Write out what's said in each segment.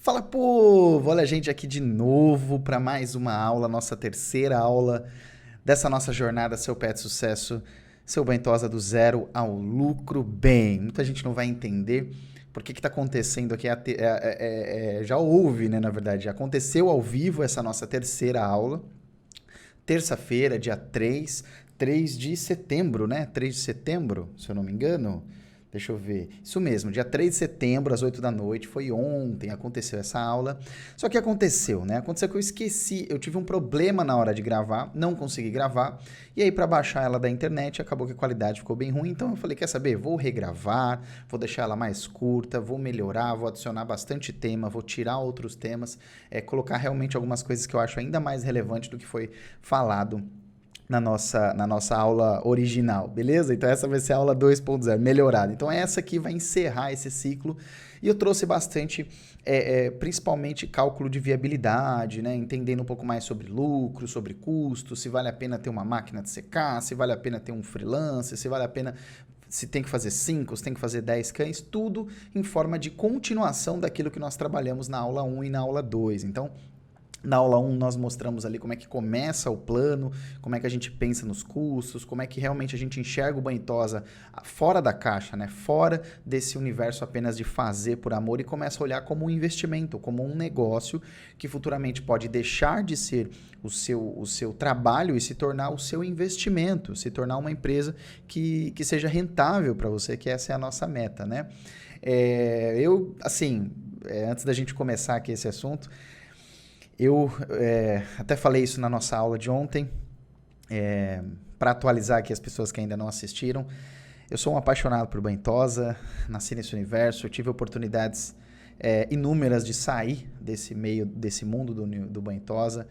Fala, povo! Olha a gente aqui de novo para mais uma aula, nossa terceira aula dessa nossa jornada Seu Pet Sucesso, Seu Bentosa do zero ao lucro bem. Muita gente não vai entender por que está acontecendo aqui. Já houve, né, na verdade, já aconteceu ao vivo essa nossa terceira aula, terça-feira, dia 3 de setembro, né? 3 de setembro, se eu não me engano. Deixa eu ver. Isso mesmo, dia 3 de setembro, às 8 da noite, foi ontem, aconteceu essa aula. Só que aconteceu, né? Aconteceu que eu esqueci, eu tive um problema na hora de gravar, não consegui gravar. E aí, para baixar ela da internet, acabou que a qualidade ficou bem ruim. Então eu falei: quer saber? Vou regravar, vou deixar ela mais curta, vou melhorar, vou adicionar bastante tema, vou tirar outros temas, colocar realmente algumas coisas que eu acho ainda mais relevante do que foi falado na nossa aula original, beleza? Então essa vai ser a aula 2.0, melhorada. Então essa aqui vai encerrar esse ciclo e eu trouxe bastante, principalmente cálculo de viabilidade, né? Entendendo um pouco mais sobre lucro, sobre custo, se vale a pena ter uma máquina de secar, se vale a pena ter um freelancer, se vale a pena, se tem que fazer 5, se tem que fazer 10 cães, tudo em forma de continuação daquilo que nós trabalhamos na aula 1 e na aula 2. Então, na aula 1 nós mostramos ali como é que começa o plano, como é que a gente pensa nos custos, como é que realmente a gente enxerga o Banho-Tosa fora da caixa, né? Fora desse universo apenas de fazer por amor e começa a olhar como um investimento, como um negócio que futuramente pode deixar de ser o seu trabalho e se tornar o seu investimento, se tornar uma empresa que seja rentável para você, que essa é a nossa meta, né? Antes da gente começar aqui esse assunto, eu até falei isso na nossa aula de ontem, para atualizar aqui as pessoas que ainda não assistiram. Eu sou um apaixonado por Banho-Tosa, nasci nesse universo, eu tive oportunidades inúmeras de sair desse meio, desse mundo do Banho-Tosa.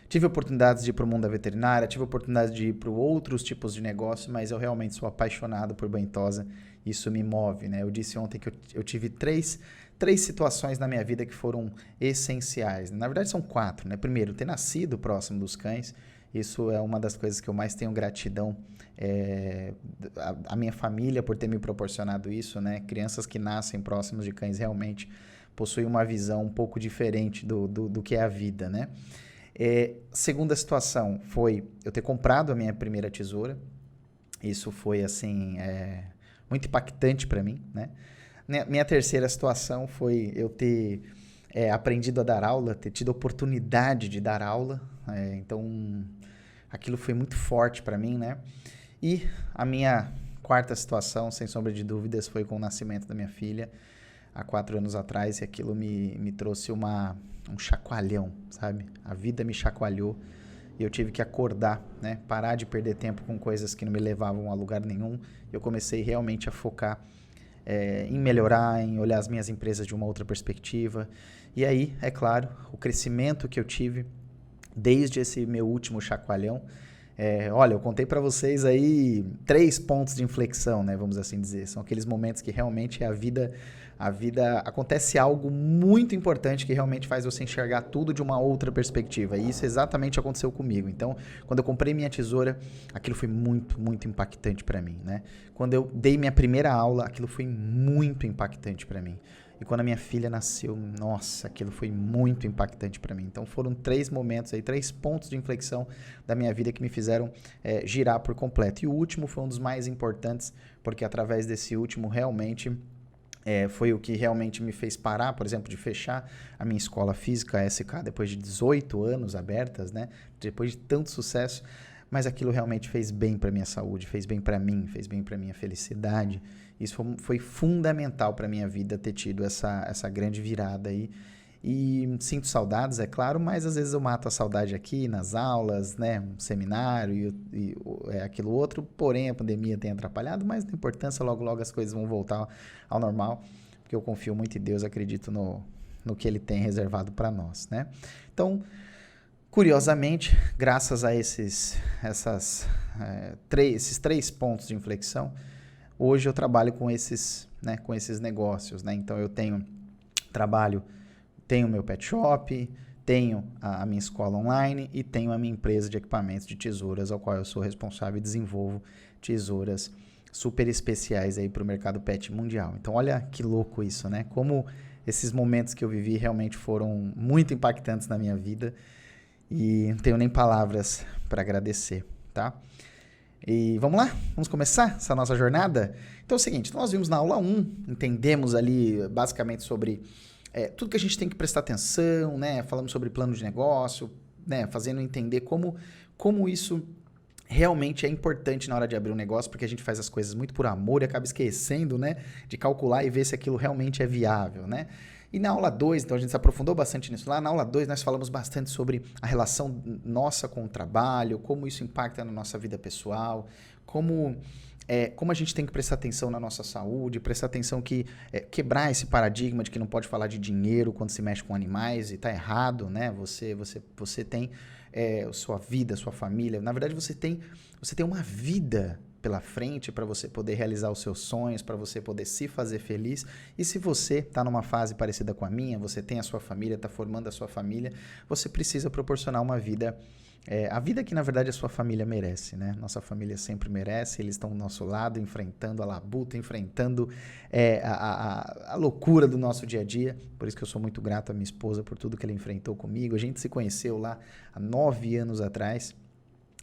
Tive oportunidades de ir para o mundo da veterinária, tive oportunidade de ir para outros tipos de negócio, mas eu realmente sou apaixonado por Banho-Tosa. Isso me move, né? Eu disse ontem que eu tive três situações na minha vida que foram essenciais. Na verdade, são 4, né? Primeiro, ter nascido próximo dos cães. Isso é uma das coisas que eu mais tenho gratidão. A minha família por ter me proporcionado isso, né? Crianças que nascem próximos de cães realmente possuem uma visão um pouco diferente do que é a vida, né? Segunda situação foi eu ter comprado a minha primeira tesoura. Isso foi, assim, muito impactante para mim, né? Minha terceira situação foi eu ter aprendido a dar aula, ter tido a oportunidade de dar aula. Então, aquilo foi muito forte para mim, né? E a minha quarta situação, sem sombra de dúvidas, foi com o nascimento da minha filha, há 4 anos atrás, e aquilo me trouxe um chacoalhão, sabe? A vida me chacoalhou e eu tive que acordar, né? Parar de perder tempo com coisas que não me levavam a lugar nenhum. Eu comecei realmente a focar em melhorar, em olhar as minhas empresas de uma outra perspectiva. E aí, é claro, o crescimento que eu tive desde esse meu último chacoalhão. Olha, eu contei para vocês aí 3 pontos de inflexão, né? Vamos assim dizer. São aqueles momentos que realmente a vida acontece algo muito importante que realmente faz você enxergar tudo de uma outra perspectiva. E isso exatamente aconteceu comigo. Então, quando eu comprei minha tesoura, aquilo foi muito, muito impactante para mim, né? Quando eu dei minha primeira aula, aquilo foi muito impactante para mim. E quando a minha filha nasceu, nossa, aquilo foi muito impactante para mim. Então foram 3 momentos aí, 3 pontos de inflexão da minha vida que me fizeram girar por completo. E o último foi um dos mais importantes, porque através desse último realmente foi o que realmente me fez parar, por exemplo, de fechar a minha escola física, a SK, depois de 18 anos abertas, né? Depois de tanto sucesso. Mas aquilo realmente fez bem para minha saúde, fez bem para mim, fez bem para minha felicidade. Isso foi fundamental para minha vida ter tido essa grande virada aí. E sinto saudades, é claro, mas às vezes eu mato a saudade aqui nas aulas, né? Um seminário e aquilo outro. Porém, a pandemia tem atrapalhado, mas não importância, logo logo as coisas vão voltar ao normal, porque eu confio muito em Deus, acredito no que Ele tem reservado para nós, né? Então, curiosamente, graças a esses 3 pontos de inflexão, hoje eu trabalho com esses negócios, né? Então eu tenho meu pet shop, tenho a minha escola online e tenho a minha empresa de equipamentos de tesouras, ao qual eu sou responsável e desenvolvo tesouras super especiais aí para o mercado pet mundial. Então olha que louco isso, né? Como esses momentos que eu vivi realmente foram muito impactantes na minha vida e não tenho nem palavras para agradecer, tá? E vamos lá? Vamos começar essa nossa jornada? Então é o seguinte, nós vimos na aula 1, entendemos ali basicamente sobre tudo que a gente tem que prestar atenção, né? Falamos sobre plano de negócio, né? Fazendo entender como isso realmente é importante na hora de abrir um negócio, porque a gente faz as coisas muito por amor e acaba esquecendo, né? De calcular e ver se aquilo realmente é viável, né? E na aula 2, então a gente se aprofundou bastante nisso lá. Na aula 2 nós falamos bastante sobre a relação nossa com o trabalho, como isso impacta na nossa vida pessoal, como a gente tem que prestar atenção na nossa saúde, prestar atenção quebrar esse paradigma de que não pode falar de dinheiro quando se mexe com animais e tá errado, né? Você tem sua vida, sua família. Na verdade, você tem uma vida pela frente para você poder realizar os seus sonhos, para você poder se fazer feliz. E se você está numa fase parecida com a minha, você tem a sua família, está formando a sua família, você precisa proporcionar uma vida, a vida que na verdade a sua família merece, né? Nossa família sempre merece, eles estão do nosso lado, enfrentando a labuta, enfrentando a loucura do nosso dia a dia. Por isso que eu sou muito grato à minha esposa por tudo que ela enfrentou comigo. A gente se conheceu lá há 9 anos atrás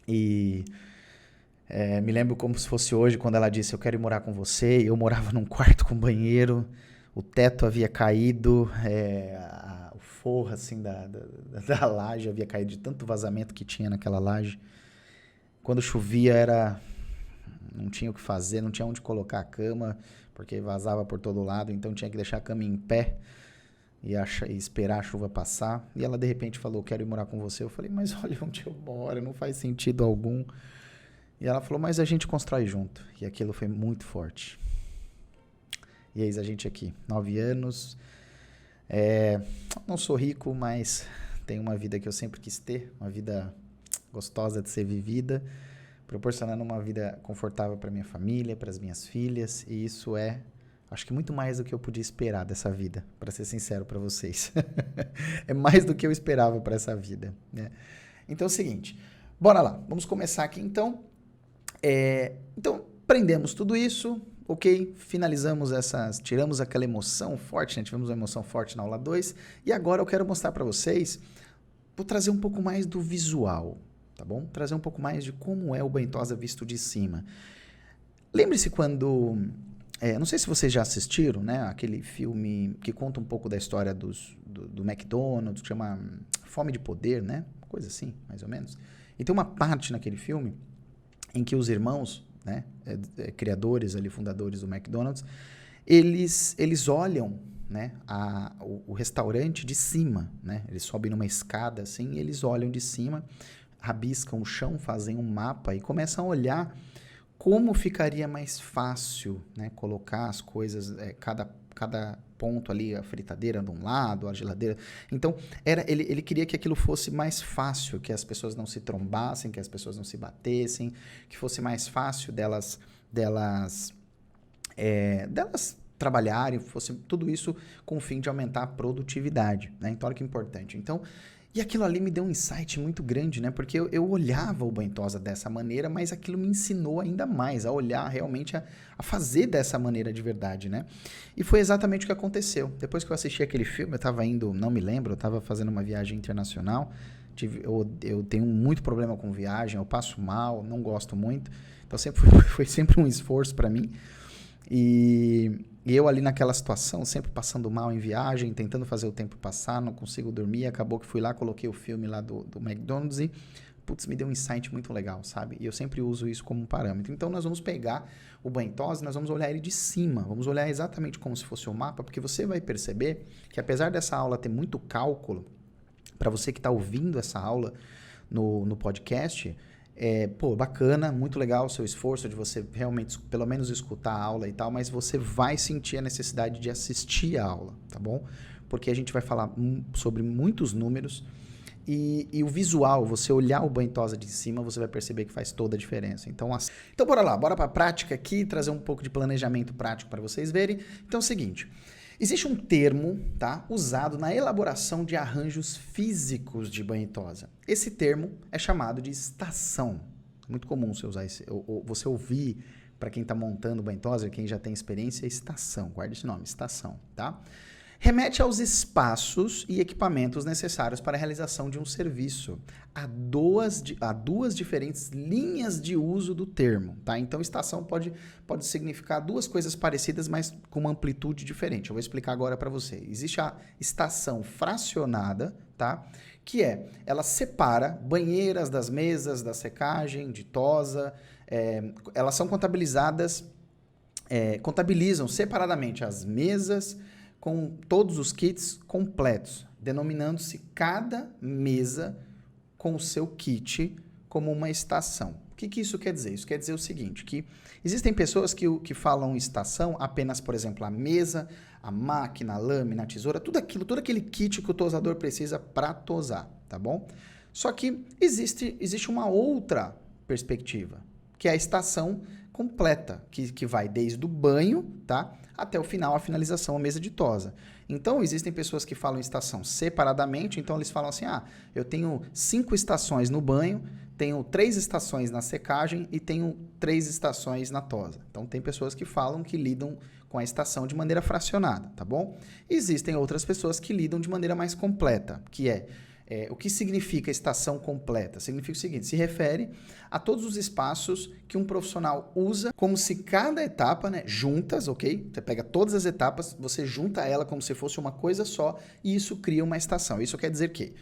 e me lembro como se fosse hoje, quando ela disse, eu quero ir morar com você. Eu morava num quarto com banheiro, o teto havia caído, o forro assim, da laje havia caído de tanto vazamento que tinha naquela laje. Quando chovia, não tinha o que fazer, não tinha onde colocar a cama, porque vazava por todo lado, então tinha que deixar a cama em pé e esperar a chuva passar. E ela de repente falou, quero ir morar com você. Eu falei, mas olha onde eu moro, não faz sentido algum. E ela falou, mas a gente constrói junto. E aquilo foi muito forte. E eis a gente aqui, 9 anos. Não sou rico, mas tenho uma vida que eu sempre quis ter. Uma vida gostosa de ser vivida. Proporcionando uma vida confortável para minha família, para as minhas filhas. E isso acho que muito mais do que eu podia esperar dessa vida. Para ser sincero para vocês. É mais do que eu esperava para essa vida, né? Então é o seguinte, bora lá. Vamos começar aqui então. Então, aprendemos tudo isso, ok? Finalizamos tiramos aquela emoção forte, né? Tivemos uma emoção forte na aula 2, e agora eu quero mostrar para vocês, vou trazer um pouco mais do visual, tá bom? Trazer um pouco mais de como é o Banho Tosa visto de cima. Lembre-se quando, não sei se vocês já assistiram, né? Aquele filme que conta um pouco da história do McDonald's, que chama Fome de Poder, né? Uma coisa assim, mais ou menos. E tem uma parte naquele filme em que os irmãos, né, criadores ali, fundadores do McDonald's, eles olham, né, o restaurante de cima, né? Eles sobem numa escada assim, e eles olham de cima, rabiscam o chão, fazem um mapa e começam a olhar como ficaria mais fácil, né, colocar as coisas, cada ponto ali, a fritadeira de um lado, a geladeira. Então, ele queria que aquilo fosse mais fácil, que as pessoas não se trombassem, que as pessoas não se batessem, que fosse mais fácil delas trabalharem, fosse tudo isso com o fim de aumentar a produtividade, né? Então, olha que importante. Então, e aquilo ali me deu um insight muito grande, né? Porque eu olhava o Banho Tosa dessa maneira, mas aquilo me ensinou ainda mais a olhar realmente, a fazer dessa maneira de verdade, né? E foi exatamente o que aconteceu. Depois que eu assisti aquele filme, eu estava indo, não me lembro, eu estava fazendo uma viagem internacional. Eu tenho muito problema com viagem, eu passo mal, não gosto muito. Então foi sempre um esforço para mim. E eu ali naquela situação, sempre passando mal em viagem, tentando fazer o tempo passar, não consigo dormir, acabou que fui lá, coloquei o filme lá do McDonald's e, putz, me deu um insight muito legal, sabe? E eu sempre uso isso como um parâmetro. Então, nós vamos pegar o Banho Tosa, nós vamos olhar ele de cima, vamos olhar exatamente como se fosse um mapa, porque você vai perceber que apesar dessa aula ter muito cálculo, para você que está ouvindo essa aula no podcast, bacana, muito legal o seu esforço de você realmente, pelo menos, escutar a aula e tal, mas você vai sentir a necessidade de assistir a aula, tá bom? Porque a gente vai falar sobre muitos números e o visual, você olhar o Banho Tosa de cima, você vai perceber que faz toda a diferença. Então bora lá, bora para a prática aqui, trazer um pouco de planejamento prático para vocês verem. Então é o seguinte, existe um termo, tá, usado na elaboração de arranjos físicos de Banho Tosa. Esse termo é chamado de estação. Muito comum você usar você ouvir, para quem está montando Banho Tosa, quem já tem experiência, estação. Guarda esse nome, estação, tá? remete aos espaços e equipamentos necessários para a realização de um serviço. Há duas diferentes linhas de uso do termo, tá? Então, estação pode significar duas coisas parecidas, mas com uma amplitude diferente. Eu vou explicar agora para você. Existe a estação fracionada, tá? Que ela separa banheiras das mesas, da secagem, de tosa. Elas são contabilizam separadamente as mesas com todos os kits completos, denominando-se cada mesa com o seu kit como uma estação. O que isso quer dizer? Isso quer dizer o seguinte, que existem pessoas que falam estação apenas, por exemplo, a mesa, a máquina, a lâmina, a tesoura, todo aquele kit que o tosador precisa para tosar, tá bom? Só que existe uma outra perspectiva, que é a estação completa, que vai desde o banho, tá, até o final, a finalização, a mesa de tosa. Então, existem pessoas que falam estação separadamente, então eles falam assim, eu tenho 5 estações no banho, tenho 3 estações na secagem e tenho 3 estações na tosa. Então, tem pessoas que falam que lidam com a estação de maneira fracionada, tá bom? Existem outras pessoas que lidam de maneira mais completa, que o que significa estação completa? Significa o seguinte, se refere a todos os espaços que um profissional usa como se cada etapa, né, juntas, ok? Você pega todas as etapas, você junta ela como se fosse uma coisa só e isso cria uma estação. Isso quer dizer que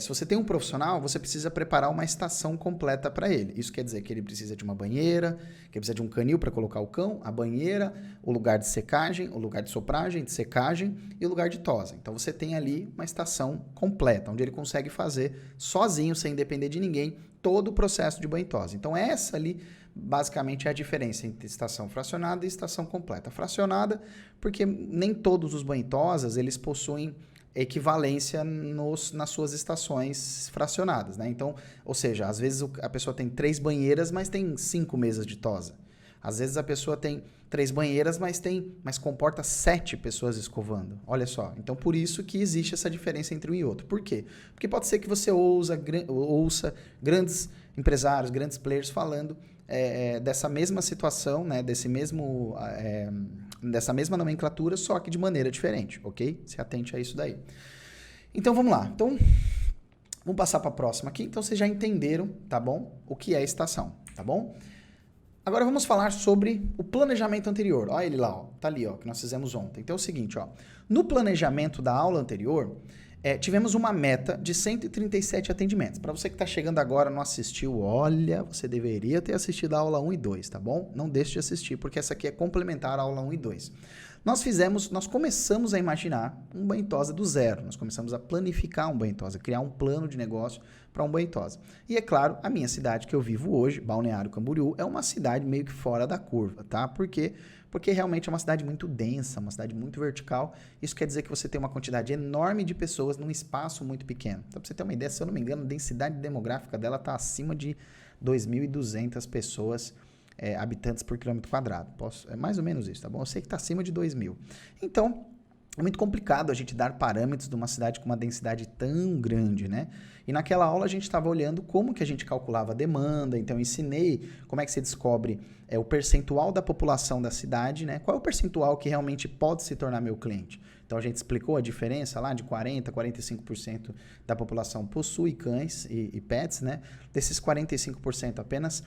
se você tem um profissional, você precisa preparar uma estação completa para ele. Isso quer dizer que ele precisa de uma banheira, que ele precisa de um canil para colocar o cão, a banheira, o lugar de secagem, o lugar de sopragem, de secagem e o lugar de tosa. Então você tem ali uma estação completa, onde ele consegue fazer sozinho, sem depender de ninguém, todo o processo de banho e tosa. Então essa ali, basicamente, é a diferença entre estação fracionada e estação completa. Fracionada, porque nem todos os banho e tosas, eles possuem equivalência nas suas estações fracionadas, né? Então, ou seja, às vezes a pessoa tem 3 banheiras, mas tem 5 mesas de tosa. Às vezes a pessoa tem 3 banheiras, mas comporta 7 pessoas escovando. Olha só. Então, por isso que existe essa diferença entre um e outro. Por quê? Porque pode ser que você ouça grandes empresários, grandes players falando dessa mesma situação, né? Dessa mesma nomenclatura, só que de maneira diferente, ok? Se atente a isso daí. Então, vamos lá. Então, vamos passar para a próxima aqui. Então, vocês já entenderam, tá bom? O que é estação, tá bom? Agora, vamos falar sobre o planejamento anterior. Olha ele lá, ó. Tá ali, ó, que nós fizemos ontem. Então, é o seguinte, ó. No planejamento da aula anterior, tivemos uma meta de 137 atendimentos. Para você que está chegando agora, não assistiu, olha, você deveria ter assistido a aula 1 e 2, tá bom? Não deixe de assistir, porque essa aqui é complementar à aula 1 e 2. Nós começamos a imaginar um banho e tosa do zero. Nós começamos a planificar um banho e tosa, criar um plano de negócio para um banho e tosa. E é claro, a minha cidade que eu vivo hoje, Balneário Camboriú, é uma cidade meio que fora da curva, tá? Por quê? Porque realmente é uma cidade muito densa, uma cidade muito vertical. Isso quer dizer que você tem uma quantidade enorme de pessoas num espaço muito pequeno. Então, para você ter uma ideia, se eu não me engano, a densidade demográfica dela está acima de 2.200 pessoas, habitantes por quilômetro quadrado. É mais ou menos isso, tá bom? Eu sei que está acima de 2.000. Então, é muito complicado a gente dar parâmetros de uma cidade com uma densidade tão grande, né? E naquela aula a gente estava olhando como que a gente calculava a demanda, então eu ensinei como é que se descobre o percentual da população da cidade, né? Qual é o percentual que realmente pode se tornar meu cliente? Então a gente explicou a diferença lá de 40% a 45% da população possui cães e pets, né? Desses 45% apenas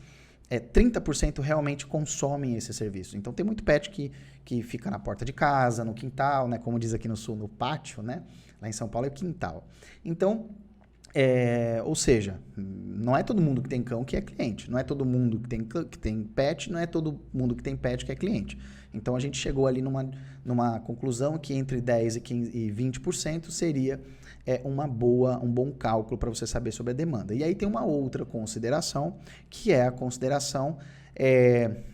30% realmente consomem esse serviço. Então, tem muito pet que fica na porta de casa, no quintal, né? Como diz aqui no sul, no pátio, né? Lá em São Paulo é quintal. Então, ou seja, não é todo mundo que tem cão que é cliente. Não é todo mundo que tem pet, não é todo mundo que tem pet que é cliente. Então, a gente chegou ali numa conclusão que entre 10% e 20% seria um bom cálculo para você saber sobre a demanda. E aí tem uma outra consideração, que é a consideração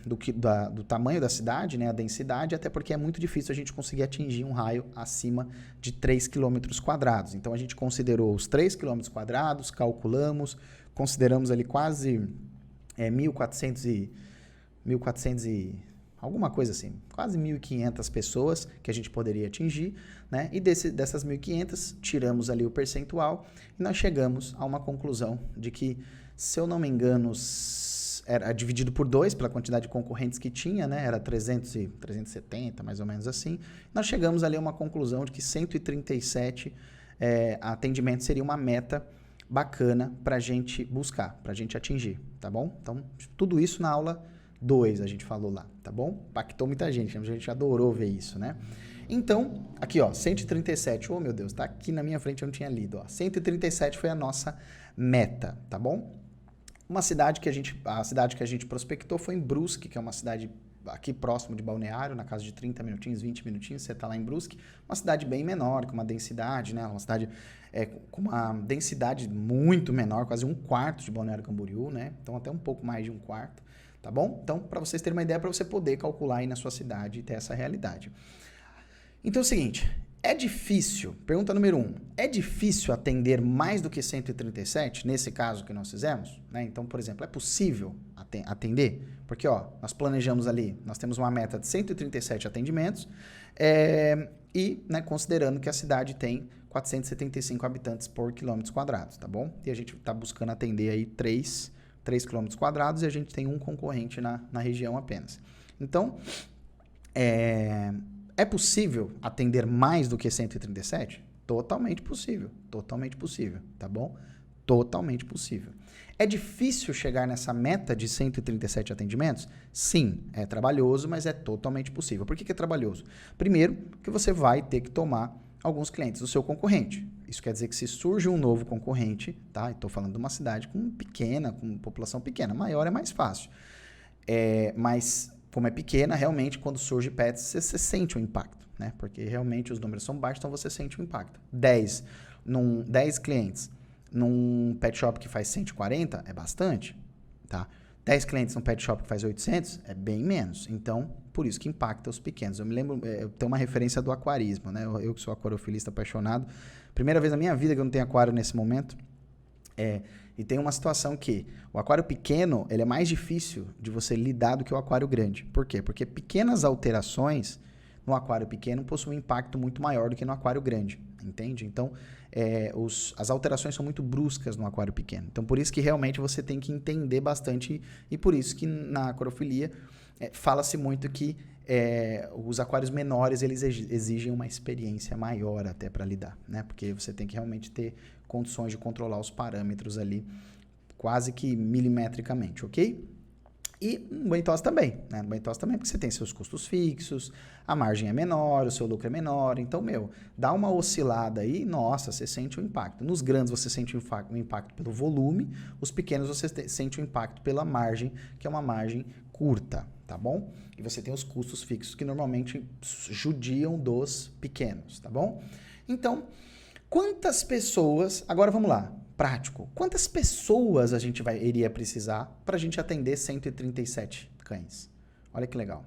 do tamanho da cidade, né, a densidade, até porque é muito difícil a gente conseguir atingir um raio acima de 3 km quadrados. Então, a gente considerou os 3 km quadrados, calculamos, consideramos ali quase 1.400 alguma coisa assim, quase 1.500 pessoas que a gente poderia atingir, né? E dessas 1.500, tiramos ali o percentual e nós chegamos a uma conclusão de que, se eu não me engano, era dividido por 2 pela quantidade de concorrentes que tinha, né? Era 370, mais ou menos assim. Nós chegamos ali a uma conclusão de que 137 atendimentos seria uma meta bacana para a gente buscar, para a gente atingir, tá bom? Então, tudo isso na aula 2 a gente falou lá, tá bom? Impactou muita gente, a gente adorou ver isso, né? Então, aqui ó, 137, oh meu Deus, tá aqui na minha frente, eu não tinha lido, ó. 137 foi a nossa meta, tá bom? A cidade que a gente prospectou foi em Brusque, que é uma cidade aqui próximo de Balneário, na casa de 30 minutinhos, 20 minutinhos, você tá lá em Brusque, uma cidade bem menor, com uma densidade, né? Uma cidade com uma densidade muito menor, quase 1/4 de Balneário Camboriú, né? Então até um pouco mais de 1/4, tá bom? Então, para vocês terem uma ideia, para você poder calcular aí na sua cidade e ter essa realidade. Então é o seguinte, é difícil, pergunta número 1, é difícil atender mais do que 137, nesse caso que nós fizemos? Né? Então, por exemplo, é possível atender? Porque, ó, nós planejamos ali, nós temos uma meta de 137 atendimentos, e, né, considerando que a cidade tem 475 habitantes por quilômetros quadrados, tá bom? E a gente está buscando atender aí 3 quilômetros quadrados e a gente tem um concorrente na região apenas. Então, é possível atender mais do que 137? Totalmente possível, tá bom? Totalmente possível. É difícil chegar nessa meta de 137 atendimentos? Sim, é trabalhoso, mas é totalmente possível. Por que é trabalhoso? Primeiro, que você vai ter que tomar alguns clientes do seu concorrente. Isso quer dizer que se surge um novo concorrente, tá? Estou falando de uma cidade com população pequena, maior é mais fácil. Mas como é pequena, realmente, quando surge pets, você sente o impacto, né? Porque realmente os números são baixos, então você sente o impacto. 10 clientes num pet shop que faz 140 é bastante, tá? 10 clientes num pet shop que faz 800 é bem menos. Então, por isso que impacta os pequenos. Eu me lembro, eu tenho uma referência do aquarismo, né? Eu que sou aquariofilista apaixonado. Primeira vez na minha vida que eu não tenho aquário nesse momento. E tem uma situação que o aquário pequeno, ele é mais difícil de você lidar do que o aquário grande. Por quê? Porque pequenas alterações no aquário pequeno possuem um impacto muito maior do que no aquário grande, entende? Então, as alterações são muito bruscas no aquário pequeno. Então, por isso que realmente você tem que entender bastante e por isso que na aquariofilia fala-se muito que os aquários menores, eles exigem uma experiência maior até para lidar, né? Porque você tem que realmente ter condições de controlar os parâmetros ali quase que milimetricamente, ok? E no banho tosa também, né? No banho tosa também, porque você tem seus custos fixos, a margem é menor, o seu lucro é menor, então, dá uma oscilada aí, nossa, você sente o impacto. Nos grandes você sente o impacto pelo volume, os pequenos você sente o impacto pela margem, que é uma margem curta, tá bom? E você tem os custos fixos que normalmente judiam dos pequenos, tá bom? Então, quantas pessoas... Agora vamos lá, prático. Quantas pessoas a gente iria precisar para a gente atender 137 cães? Olha que legal.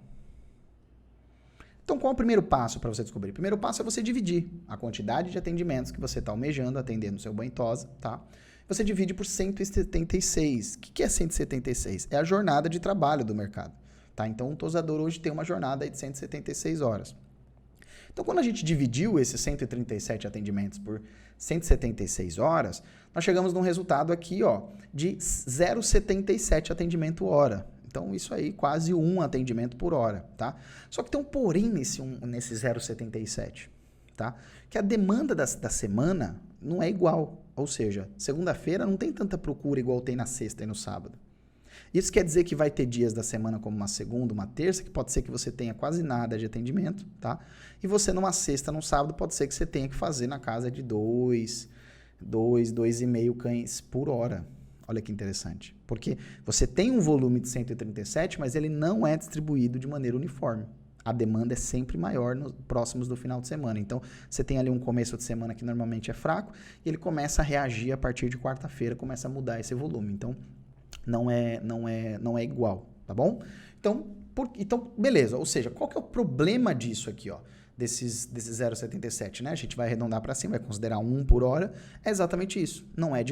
Então, qual é o primeiro passo para você descobrir? O primeiro passo é você dividir a quantidade de atendimentos que você está almejando atender no seu banho tosa, tá? Você divide por 176. O que é 176? É a jornada de trabalho do mercado, tá? Então, um tosador hoje tem uma jornada aí de 176 horas. Então, quando a gente dividiu esses 137 atendimentos por 176 horas, nós chegamos num resultado aqui, ó, de 0,77 atendimento hora. Então, isso aí, quase 1 atendimento por hora, tá? Só que tem um porém nesse 0,77, tá? Que a demanda da semana não é igual. Ou seja, segunda-feira não tem tanta procura igual tem na sexta e no sábado. Isso quer dizer que vai ter dias da semana como uma segunda, uma terça, que pode ser que você tenha quase nada de atendimento, tá? E você numa sexta, num sábado, pode ser que você tenha que fazer na casa de 2,5 cães por hora. Olha que interessante. Porque você tem um volume de 137, mas ele não é distribuído de maneira uniforme. A demanda é sempre maior próximos do final de semana. Então, você tem ali um começo de semana que normalmente é fraco e ele começa a reagir a partir de quarta-feira, começa a mudar esse volume. Então, não é igual, tá bom? Então, beleza. Ou seja, qual que é o problema disso aqui, ó? Desses 0,77, né? A gente vai arredondar para cima, vai considerar 1 por hora. É exatamente isso. Não é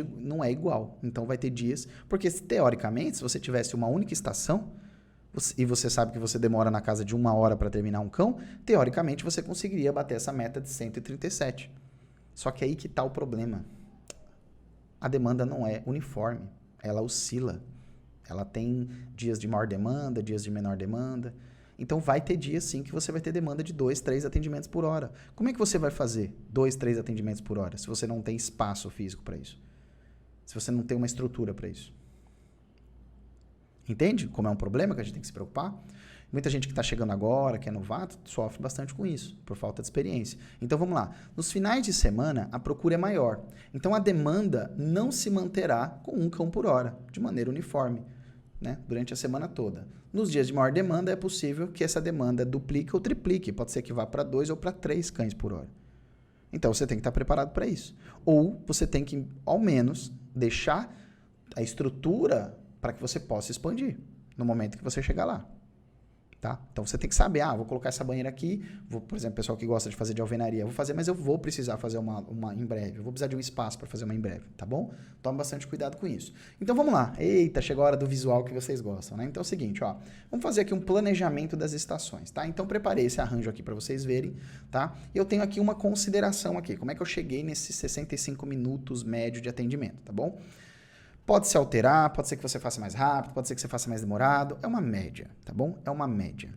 igual. Então, vai ter dias... Porque, teoricamente, se você tivesse uma única estação, e você sabe que você demora na casa de 1 hora para terminar um cão, teoricamente, você conseguiria bater essa meta de 137. Só que aí que está o problema. A demanda não é uniforme. Ela oscila. Ela tem dias de maior demanda, dias de menor demanda. Então, vai ter dias, sim, que você vai ter demanda de 2, 3 atendimentos por hora. Como é que você vai fazer 2, 3 atendimentos por hora se você não tem espaço físico para isso? Se você não tem uma estrutura para isso? Entende como é um problema que a gente tem que se preocupar? Muita gente que está chegando agora, que é novato, sofre bastante com isso, por falta de experiência. Então, vamos lá. Nos finais de semana, a procura é maior. Então, a demanda não se manterá com 1 cão por hora, de maneira uniforme, né? Durante a semana toda. Nos dias de maior demanda, é possível que essa demanda duplique ou triplique. Pode ser que vá para 2 ou para 3 cães por hora. Então, você tem que estar preparado para isso. Ou você tem que, ao menos, deixar a estrutura para que você possa expandir no momento que você chegar lá. Tá? Então, você tem que saber, vou colocar essa banheira aqui, por exemplo, pessoal que gosta de fazer de alvenaria, vou fazer, mas eu vou precisar fazer uma em breve, eu vou precisar de um espaço para fazer uma em breve, tá bom? Tome bastante cuidado com isso. Então, vamos lá. Eita, chegou a hora do visual que vocês gostam, né? Então, é o seguinte, vamos fazer aqui um planejamento das estações, tá? Então, preparei esse arranjo aqui para vocês verem, tá? E eu tenho aqui uma consideração aqui, como é que eu cheguei nesses 65 minutos médio de atendimento, tá bom? Pode se alterar, pode ser que você faça mais rápido, pode ser que você faça mais demorado. É uma média, tá bom? É uma média.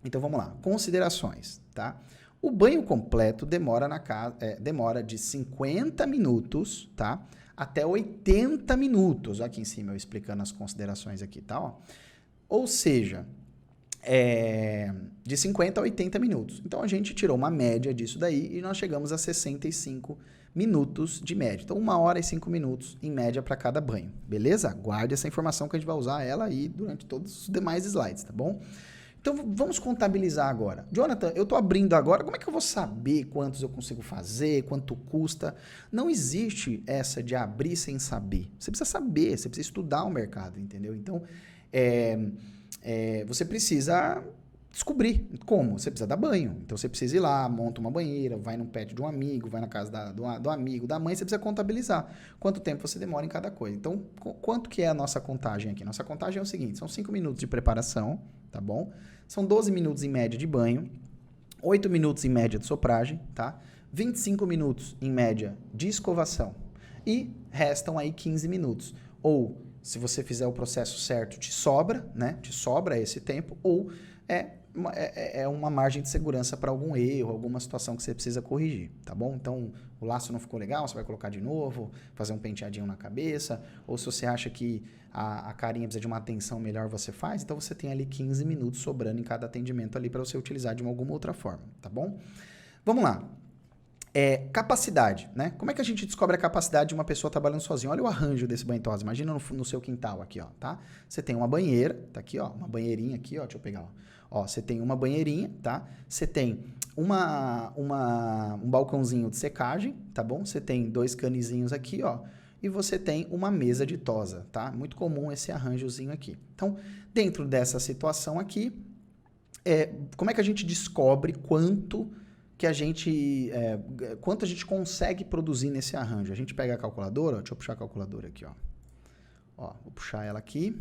Então, vamos lá. Considerações, tá? O banho completo demora demora de 50 minutos, tá? Até 80 minutos. Aqui em cima eu explicando as considerações aqui, tá? Ó. Ou seja, de 50 a 80 minutos. Então, a gente tirou uma média disso daí e nós chegamos a 65 minutos de média. Então, 1 hora e 5 minutos, em média, para cada banho. Beleza? Guarde essa informação que a gente vai usar ela aí durante todos os demais slides, tá bom? Então, vamos contabilizar agora. Jonathan, eu estou abrindo agora, como é que eu vou saber quantos eu consigo fazer, quanto custa? Não existe essa de abrir sem saber. Você precisa saber, você precisa estudar o mercado, entendeu? Então, você precisa descobrir como. Você precisa dar banho. Então, você precisa ir lá, monta uma banheira, vai num pet de um amigo, vai na casa do amigo, da mãe, você precisa contabilizar quanto tempo você demora em cada coisa. Então, quanto que é a nossa contagem aqui? Nossa contagem é o seguinte, são 5 minutos de preparação, tá bom? São 12 minutos em média de banho, 8 minutos em média de sopragem, tá? 25 minutos em média de escovação e restam aí 15 minutos. Ou, se você fizer o processo certo, te sobra, né? Te sobra esse tempo, ou é uma margem de segurança para algum erro, alguma situação que você precisa corrigir, tá bom? Então, o laço não ficou legal, você vai colocar de novo, fazer um penteadinho na cabeça, ou se você acha que a carinha precisa de uma atenção melhor, você faz, então você tem ali 15 minutos sobrando em cada atendimento ali para você utilizar de alguma outra forma, tá bom? Vamos lá. Capacidade, né? Como é que a gente descobre a capacidade de uma pessoa trabalhando sozinha? Olha o arranjo desse banho tosa, imagina no seu quintal aqui, ó, tá? Você tem uma banheira, tá aqui, ó, uma banheirinha aqui, ó, deixa eu pegar, ó, você tem uma banheirinha, tá? Você tem um balcãozinho de secagem, tá bom? Você tem 2 canizinhos aqui, ó, e você tem uma mesa de tosa, tá? Muito comum esse arranjozinho aqui. Então, dentro dessa situação aqui, como é que a gente descobre quanto a gente consegue produzir nesse arranjo? A gente pega a calculadora, deixa eu puxar a calculadora aqui, ó. Vou puxar ela aqui.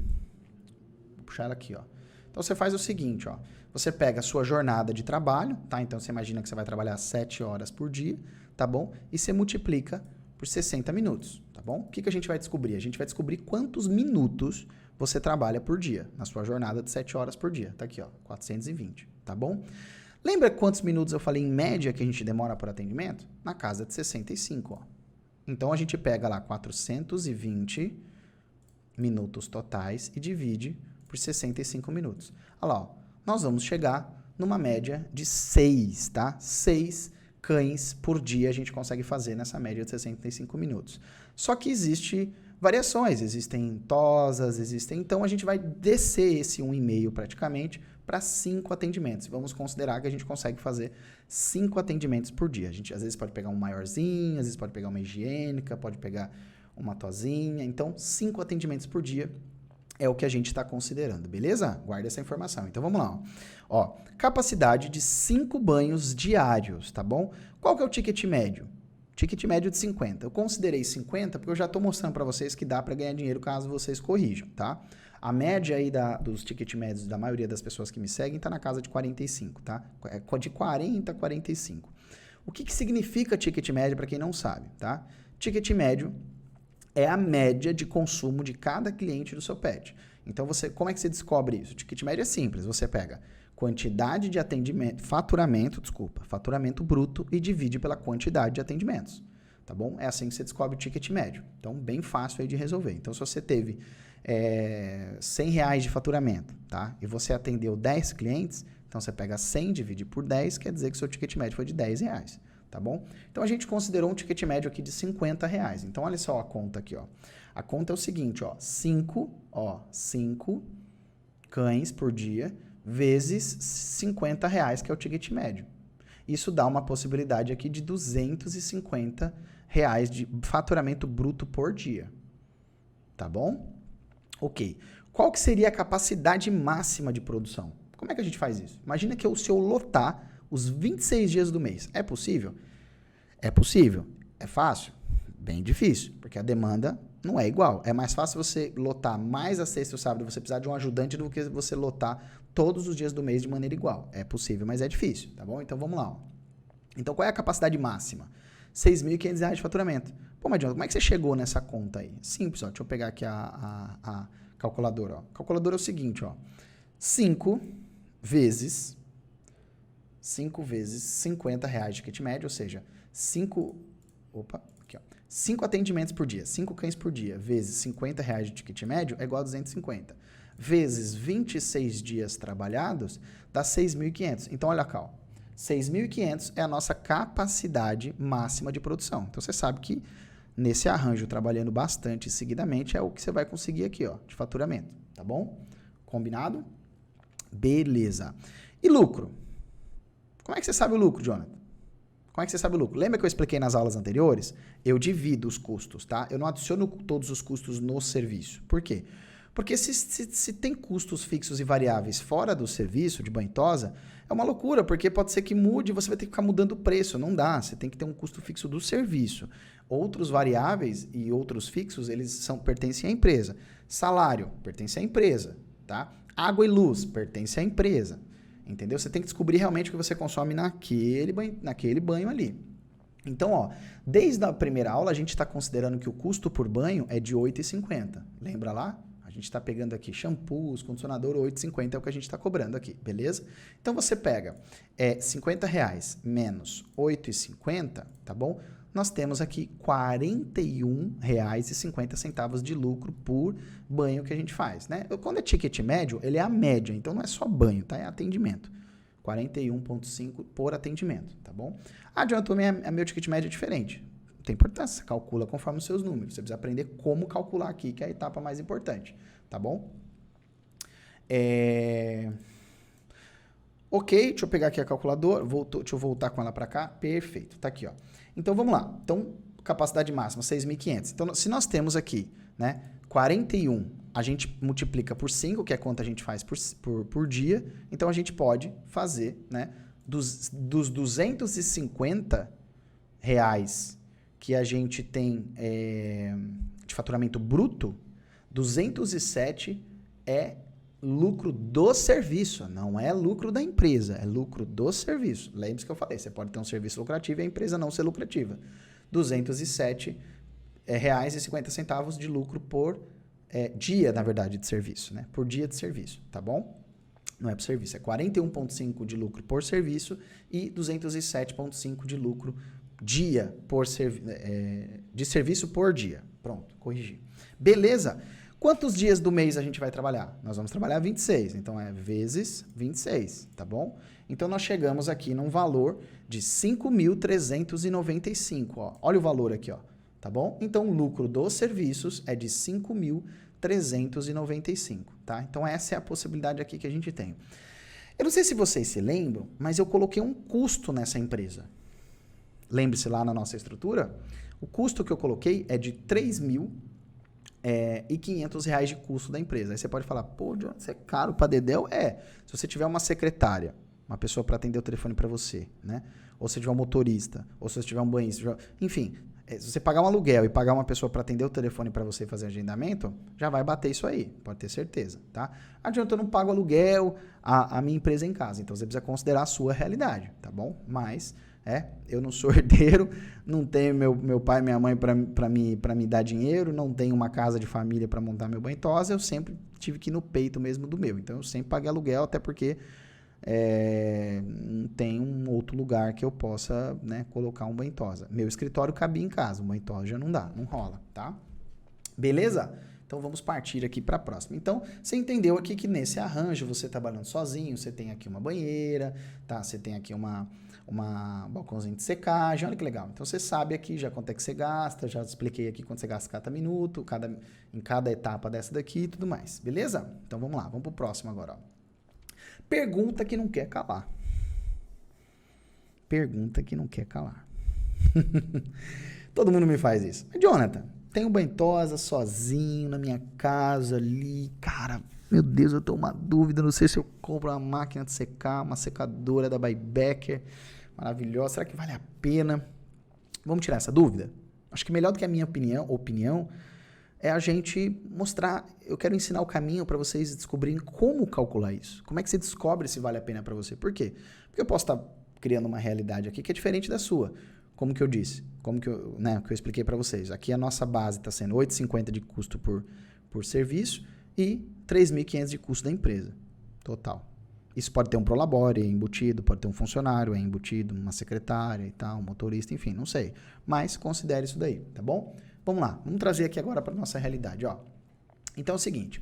Ó. Então, você faz o seguinte, ó. Você pega a sua jornada de trabalho, tá? Então, você imagina que você vai trabalhar 7 horas por dia, tá bom? E você multiplica por 60 minutos, tá bom? O que a gente vai descobrir? A gente vai descobrir quantos minutos você trabalha por dia, na sua jornada de 7 horas por dia. Tá aqui, ó, 420, tá bom? Lembra quantos minutos eu falei em média que a gente demora por atendimento? Na casa de 65, ó. Então, a gente pega lá 420 minutos totais e divide por 65 minutos. Olha lá, ó, nós vamos chegar numa média de 6, tá? 6 cães por dia a gente consegue fazer nessa média de 65 minutos. Só que existe variações, existem tosas, então a gente vai descer esse 1,5 praticamente para 5 atendimentos. Vamos considerar que a gente consegue fazer 5 atendimentos por dia. A gente às vezes pode pegar um maiorzinho, às vezes pode pegar uma higiênica, pode pegar uma tosinha. Então, 5 atendimentos por dia é o que a gente está considerando, beleza? Guarda essa informação. Então, vamos lá. Ó, capacidade de 5 banhos diários, tá bom? Qual que é o ticket médio? Ticket médio de 50. Eu considerei 50 porque eu já estou mostrando para vocês que dá para ganhar dinheiro caso vocês corrijam, tá? A média aí dos ticket médios da maioria das pessoas que me seguem está na casa de 45, tá? De 40 a 45. O que significa ticket médio para quem não sabe, tá? Ticket médio é a média de consumo de cada cliente do seu pet. Então, como é que você descobre isso? O ticket médio é simples. Você pega quantidade de atendimento, faturamento bruto e divide pela quantidade de atendimentos. Tá bom? É assim que você descobre o ticket médio. Então, bem fácil aí de resolver. Então, se você teve R$100 de faturamento, tá? E você atendeu 10 clientes, então você pega 100, divide por 10, quer dizer que o seu ticket médio foi de R$10, tá bom? Então, a gente considerou um ticket médio aqui de R$50. Então, olha só a conta aqui, ó. A conta é o seguinte, ó. 5 cães por dia vezes R$50, que é o ticket médio. Isso dá uma possibilidade aqui de R$250 de faturamento bruto por dia. Tá bom? Ok. Qual que seria a capacidade máxima de produção? Como é que a gente faz isso? Imagina que se eu lotar os 26 dias do mês, é possível? É possível. É fácil? Bem difícil, porque a demanda não é igual. É mais fácil você lotar mais a sexta e o sábado, você precisar de um ajudante, do que você lotar todos os dias do mês de maneira igual. É possível, mas é difícil, tá bom? Então, vamos lá. Ó. Então, qual é a capacidade máxima? R$6.500 de faturamento. Pô, mas Jonathan, como é que você chegou nessa conta aí? Simples, ó. Deixa eu pegar aqui a calculadora. Ó. A calculadora é o seguinte, ó. 5 vezes R$50 de ticket médio, ou seja, 5 atendimentos por dia, 5 cães por dia, vezes R$50 de ticket médio é igual a 250. Vezes 26 dias trabalhados, dá 6.500. Então, olha cá, ó. 6.500 é a nossa capacidade máxima de produção. Então, você sabe que nesse arranjo, trabalhando bastante seguidamente, é o que você vai conseguir aqui, ó, de faturamento. Tá bom? Combinado? Beleza. E lucro? Como é que você sabe o lucro, Jonathan? Como é que você sabe o lucro? Lembra que eu expliquei nas aulas anteriores? Eu divido os custos, tá? Eu não adiciono todos os custos no serviço. Por quê? Porque se tem custos fixos e variáveis fora do serviço de banho e tosa, é uma loucura, porque pode ser que mude e você vai ter que ficar mudando o preço. Não dá, você tem que ter um custo fixo do serviço. Outros variáveis e outros fixos, eles pertencem à empresa. Salário, pertence à empresa, tá? Água e luz, pertence à empresa. Entendeu? Você tem que descobrir realmente o que você consome naquele banho ali. Então, ó, desde a primeira aula, a gente está considerando que o custo por banho é de R$ 8,50. Lembra lá? A gente está pegando aqui shampoos, condicionador, R$ 8,50 é o que a gente está cobrando aqui, beleza? Então, você pega R$50 menos R$ 8,50, tá bom? Nós temos aqui R$ 41,50 de lucro por banho que a gente faz, né? Quando é ticket médio, ele é a média, então não é só banho, tá? É atendimento. 41,5 por atendimento, tá bom? Adiantou, meu ticket médio é diferente. Não tem importância, você calcula conforme os seus números. Você precisa aprender como calcular aqui, que é a etapa mais importante, tá bom? Ok, deixa eu pegar aqui a calculadora, deixa eu voltar com ela para cá, perfeito, tá aqui, ó. Então, vamos lá. Então, capacidade máxima, 6.500. Então, se nós temos aqui, né, 41, a gente multiplica por 5, que é quanto a gente faz por dia, então a gente pode fazer, né, dos R$250 que a gente tem de faturamento bruto, 207 é lucro do serviço, não é lucro da empresa, é lucro do serviço. Lembre-se que eu falei, você pode ter um serviço lucrativo e a empresa não ser lucrativa. R$207,50 de lucro por dia, na verdade, de serviço, né? Por dia de serviço, tá bom? Não é por serviço, é 41,5 de lucro por serviço e 207,5 de lucro dia de serviço por dia. Pronto, corrigi. Beleza? Quantos dias do mês a gente vai trabalhar? Nós vamos trabalhar 26, então é vezes 26, tá bom? Então, nós chegamos aqui num valor de 5.395, ó. Olha o valor aqui, ó, tá bom? Então, o lucro dos serviços é de 5.395, tá? Então, essa é a possibilidade aqui que a gente tem. Eu não sei se vocês se lembram, mas eu coloquei um custo nessa empresa. Lembre-se lá na nossa estrutura, o custo que eu coloquei é de R$3.500 de custo da empresa. Aí você pode falar, pô, John, isso é caro para Dedéu? Se você tiver uma secretária, uma pessoa para atender o telefone para você, né? Ou se tiver um motorista, ou se você tiver um banhista, enfim, se você pagar um aluguel e pagar uma pessoa para atender o telefone para você fazer agendamento, já vai bater isso aí, pode ter certeza, tá? Adianta, eu não pago aluguel, a minha empresa em casa, então você precisa considerar a sua realidade, tá bom? Mas Eu não sou herdeiro, não tenho meu pai e minha mãe para me dar dinheiro, não tenho uma casa de família para montar meu banho tosa, eu sempre tive que ir no peito mesmo do meu. Então, eu sempre paguei aluguel, até porque não tem um outro lugar que eu possa, né, colocar um banho tosa. Meu escritório cabia em casa, um banho tosa já não dá, não rola, tá? Beleza? Então, vamos partir aqui para a próxima. Então, você entendeu aqui que nesse arranjo, você trabalhando sozinho, você tem aqui uma banheira, tá? Você tem aqui uma balcãozinho de secagem, olha que legal. Então, você sabe aqui já quanto é que você gasta, já expliquei aqui quanto você gasta cada minuto, em cada etapa dessa daqui e tudo mais, beleza? Então, vamos lá, vamos pro próximo agora, ó. Pergunta que não quer calar. Pergunta que não quer calar. Todo mundo me faz isso. Mas, Jonathan, tenho banho tosa sozinho na minha casa ali. Cara, meu Deus, eu tenho uma dúvida. Não sei se eu compro uma máquina de secar, uma secadora da Bybecker. Maravilhosa. Será que vale a pena? Vamos tirar essa dúvida? Acho que melhor do que a minha opinião é a gente mostrar. Eu quero ensinar o caminho para vocês descobrirem como calcular isso. Como é que você descobre se vale a pena para você? Por quê? Porque eu posso estar criando uma realidade aqui que é diferente da sua. Como que eu disse? Como que eu expliquei para vocês? Aqui a nossa base está sendo R$ 8,50 de custo por serviço e R$ 3.500 de custo da empresa. Total. Isso pode ter um prolabore embutido, pode ter um funcionário embutido, uma secretária e tal, um motorista, enfim, não sei. Mas considere isso daí, tá bom? Vamos lá, vamos trazer aqui agora para nossa realidade, ó. Então é o seguinte,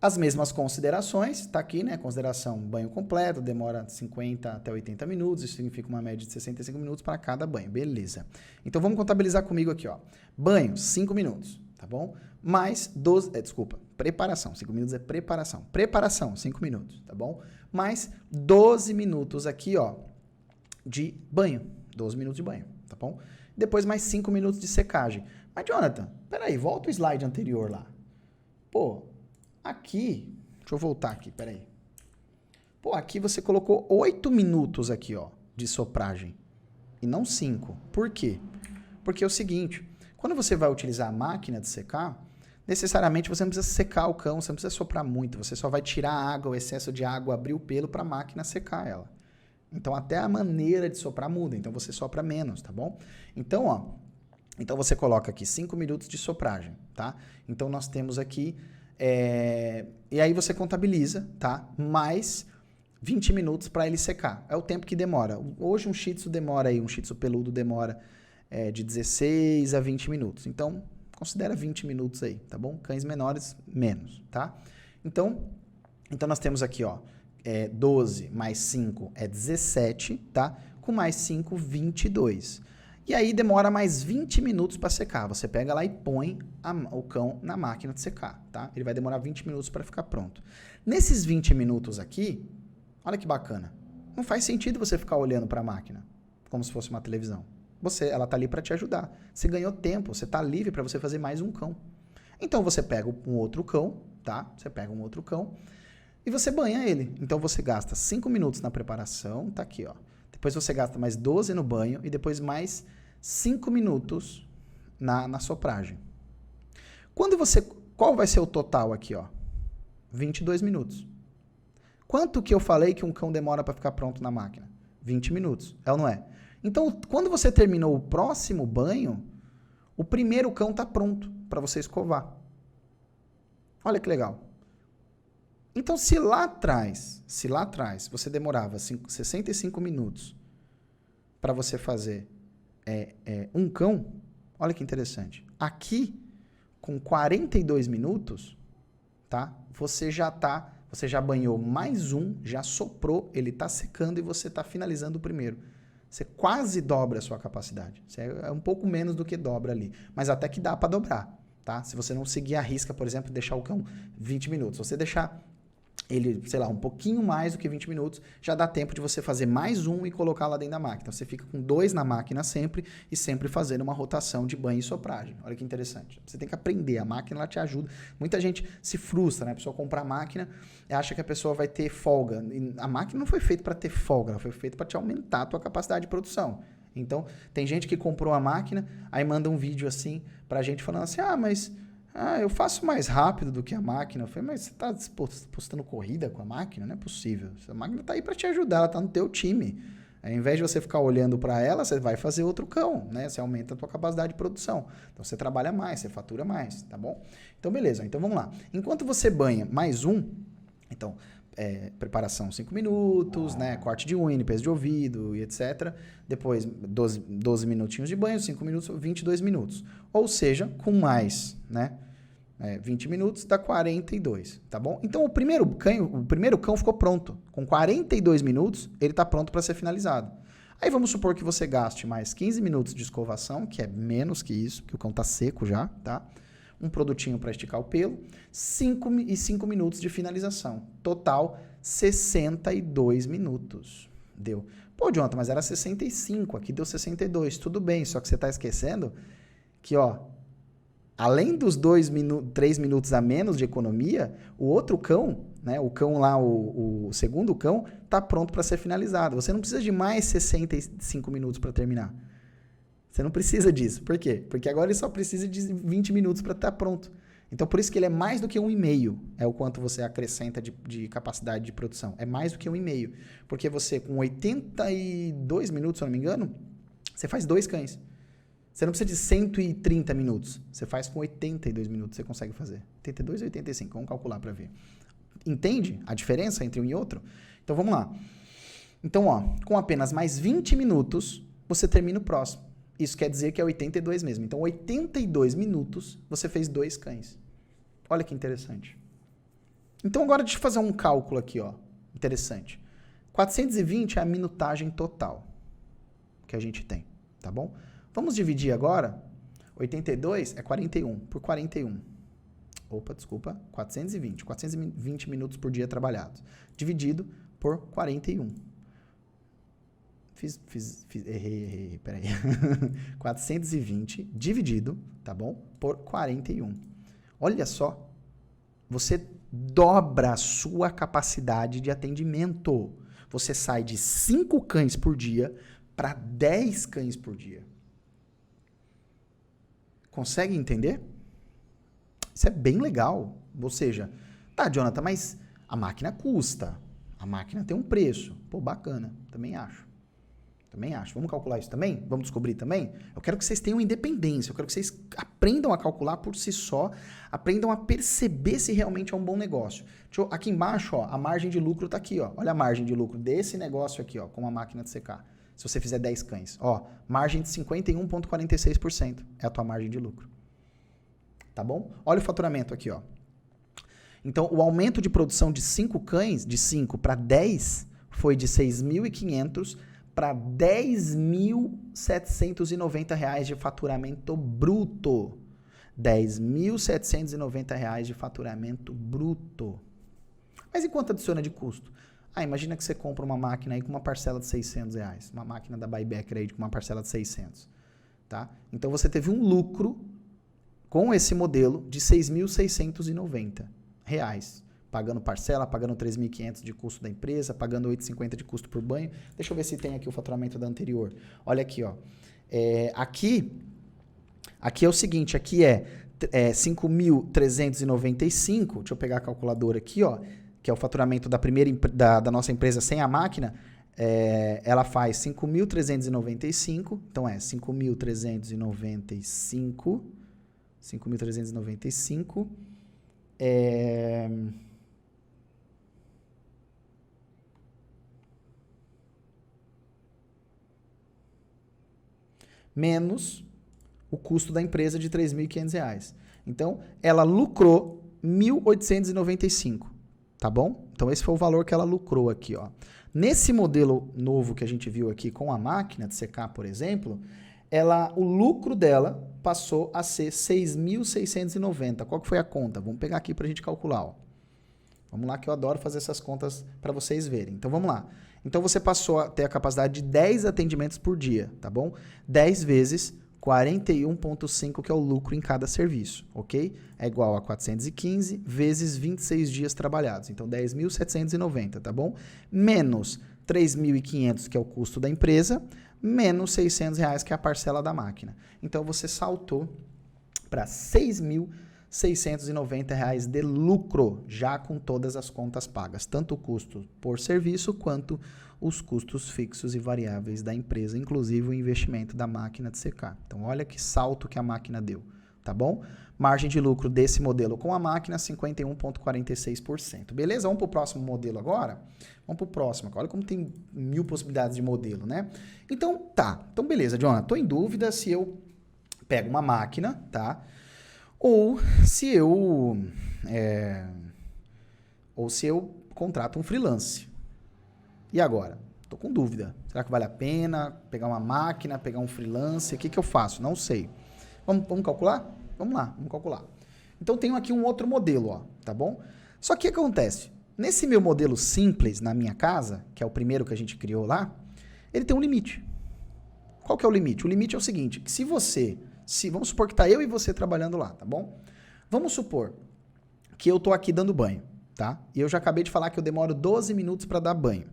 as mesmas considerações, tá aqui, né? Consideração banho completo, demora 50 até 80 minutos, isso significa uma média de 65 minutos para cada banho, beleza. Então vamos contabilizar comigo aqui, ó. Banho, 5 minutos, tá bom? Mais 12, preparação, 5 minutos é preparação. Preparação, 5 minutos, tá bom? Mais 12 minutos aqui, ó, de banho, 12 minutos de banho, tá bom? Depois mais 5 minutos de secagem. Mas, Jonathan, peraí, volta o slide anterior lá. Pô, aqui, deixa eu voltar aqui, peraí. Pô, aqui você colocou 8 minutos aqui, ó, de sopragem. E não 5. Por quê? Porque é o seguinte, quando você vai utilizar a máquina de secar, necessariamente você não precisa secar o cão, você não precisa soprar muito, você só vai tirar a água, o excesso de água, abrir o pelo para a máquina secar ela. Então, até a maneira de soprar muda, então você sopra menos, tá bom? Então, ó, então você coloca aqui 5 minutos de sopragem, tá? Então, nós temos aqui, e aí você contabiliza, tá? Mais 20 minutos para ele secar. É o tempo que demora. Hoje um shih tzu demora aí, um shih tzu peludo demora de 16 a 20 minutos. Então, considera 20 minutos aí, tá bom? Cães menores, menos, tá? Então nós temos aqui, ó, 12 mais 5 é 17, tá? Com mais 5, 22. E aí demora mais 20 minutos para secar. Você pega lá e põe o cão na máquina de secar, tá? Ele vai demorar 20 minutos para ficar pronto. Nesses 20 minutos aqui, olha que bacana. Não faz sentido você ficar olhando para a máquina como se fosse uma televisão. Ela tá ali para te ajudar. Você ganhou tempo, você tá livre para você fazer mais um cão. Então você pega um outro cão, tá? Você pega um outro cão e você banha ele. Então você gasta 5 minutos na preparação, tá aqui, ó. Depois você gasta mais 12 no banho e depois mais 5 minutos na sopragem. Qual vai ser o total aqui, ó? 22 minutos. Quanto que eu falei que um cão demora para ficar pronto na máquina? 20 minutos, é ou não é? Então, quando você terminou o próximo banho, o primeiro cão está pronto para você escovar. Olha que legal. Então, se lá atrás você demorava 65 minutos para você fazer um cão, olha que interessante. Aqui, com 42 minutos, tá? Você já banhou mais um, já soprou, ele está secando e você está finalizando o primeiro. Você quase dobra a sua capacidade. Você é um pouco menos do que dobra ali. Mas até que dá para dobrar, tá? Se você não seguir a risca, por exemplo, deixar o cão 20 minutos. Se você deixar ele, sei lá, um pouquinho mais do que 20 minutos, já dá tempo de você fazer mais um e colocar lá dentro da máquina. Então, você fica com 2 na máquina sempre e sempre fazendo uma rotação de banho e sopragem. Olha que interessante. Você tem que aprender. A máquina, ela te ajuda. Muita gente se frustra, né? A pessoa compra a máquina e acha que a pessoa vai ter folga. E a máquina não foi feita para ter folga, ela foi feita para te aumentar a tua capacidade de produção. Então, tem gente que comprou a máquina, aí manda um vídeo assim pra gente falando assim, mas eu faço mais rápido do que a máquina. Eu falei, mas você tá postando corrida com a máquina? Não é possível. A máquina tá aí para te ajudar, ela tá no teu time. Ao invés de você ficar olhando para ela, você vai fazer outro cão, né? Você aumenta a tua capacidade de produção. Então, você trabalha mais, você fatura mais, tá bom? Então, beleza. Então, vamos lá. Enquanto você banha mais um, então, preparação 5 minutos, né? Corte de unha, limpeza de ouvido e etc. Depois, 12 minutinhos de banho, 5 minutos, 22 minutos. Ou seja, com mais, né? 20 minutos dá 42, tá bom? Então, o primeiro cão ficou pronto. Com 42 minutos, ele está pronto para ser finalizado. Aí, vamos supor que você gaste mais 15 minutos de escovação, que é menos que isso, que o cão está seco já, tá? Um produtinho para esticar o pelo, 5 minutos de finalização. Total, 62 minutos. Deu. Pô, Jonathan, mas era 65, aqui deu 62. Tudo bem, só que você está esquecendo que, ó, além dos 3 minutos a menos de economia, o outro cão, né, o cão lá, o segundo cão, está pronto para ser finalizado. Você não precisa de mais 65 minutos para terminar. Você não precisa disso. Por quê? Porque agora ele só precisa de 20 minutos para estar pronto. Então, por isso que ele é mais do que 1,5. É o quanto você acrescenta de capacidade de produção. É mais do que 1,5. Porque você, com 82 minutos, se eu não me engano, você faz 2 cães. Você não precisa de 130 minutos. Você faz com 82 minutos, você consegue fazer. 82 ou 85, vamos calcular para ver. Entende a diferença entre um e outro? Então, vamos lá. Então, ó, com apenas mais 20 minutos, você termina o próximo. Isso quer dizer que é 82 mesmo. Então, 82 minutos, você fez 2 cães. Olha que interessante. Então, agora deixa eu fazer um cálculo aqui, ó. Interessante. 420 é a minutagem total que a gente tem, tá bom? Vamos dividir agora. 82 é 41 por 41. Opa, desculpa. 420. 420 minutos por dia trabalhados. Dividido por 41. Errei, peraí. 420 dividido, tá bom? Por 41. Olha só. Você dobra a sua capacidade de atendimento. Você sai de 5 cães por dia para 10 cães por dia. Consegue entender? Isso é bem legal. Ou seja, tá, Jonathan, mas a máquina custa. A máquina tem um preço. Pô, bacana. Também acho. Vamos calcular isso também? Vamos descobrir também? Eu quero que vocês tenham independência. Eu quero que vocês aprendam a calcular por si só. Aprendam a perceber se realmente é um bom negócio. Aqui embaixo, ó, a margem de lucro está aqui. Ó. Olha a margem de lucro desse negócio aqui, ó, com a máquina de secar. Se você fizer 10 cães. Ó, margem de 51,46% é a tua margem de lucro. Tá bom? Olha o faturamento aqui, ó. Então, o aumento de produção de 5 cães, de 5 para 10, foi de 6.500 para R$ 10.790 de faturamento bruto. R$ 10.790 de faturamento bruto. Mas e quanto adiciona de custo? Imagina que você compra uma máquina aí com uma parcela de R$600. Uma máquina da Buybacker aí com uma parcela de 600. Tá? Então você teve um lucro com esse modelo de R$ 6.690. Pagando parcela, pagando 3.500 de custo da empresa, pagando 8,50 de custo por banho. Deixa eu ver se tem aqui o faturamento da anterior. Olha aqui, ó. Aqui é o seguinte, aqui é 5.395. Deixa eu pegar a calculadora aqui, ó, que é o faturamento da nossa empresa sem a máquina. Ela faz 5.395. Então, 5.395. 5.395. Menos o custo da empresa de R$ 3.500. Então, ela lucrou R$ 1.895, tá bom? Então, esse foi o valor que ela lucrou aqui, ó. Nesse modelo novo que a gente viu aqui com a máquina de secar, por exemplo, o lucro dela passou a ser 6.690. Qual que foi a conta? Vamos pegar aqui para a gente calcular, ó. Vamos lá, que eu adoro fazer essas contas para vocês verem. Então, vamos lá. Então, você passou a ter a capacidade de 10 atendimentos por dia, tá bom? 10 vezes 41,5, que é o lucro em cada serviço, ok? É igual a 415 vezes 26 dias trabalhados. Então, 10.790, tá bom? Menos 3.500, que é o custo da empresa, menos R$600, que é a parcela da máquina. Então, você saltou para R$ R$690 de lucro, já com todas as contas pagas, tanto o custo por serviço quanto os custos fixos e variáveis da empresa, inclusive o investimento da máquina de secar. Então, olha que salto que a máquina deu, tá bom? Margem de lucro desse modelo com a máquina, 51,46%. Beleza? Vamos para o próximo modelo agora? Vamos para o próximo. Olha como tem 1000 possibilidades de modelo, né? Então, tá. Então, beleza, Jonathan. Estou em dúvida se eu pego uma máquina, tá? Ou se eu contrato um freelance. E agora? Estou com dúvida. Será que vale a pena pegar uma máquina, pegar um freelance? O que eu faço? Não sei. Vamos calcular? Vamos lá, vamos calcular. Então, tenho aqui um outro modelo, ó, tá bom? Só que o que acontece? Nesse meu modelo simples, na minha casa, que é o primeiro que a gente criou lá, ele tem um limite. Qual que é o limite? O limite é o seguinte, que vamos supor que tá eu e você trabalhando lá, tá bom? Vamos supor que eu tô aqui dando banho, tá? E eu já acabei de falar que eu demoro 12 minutos para dar banho.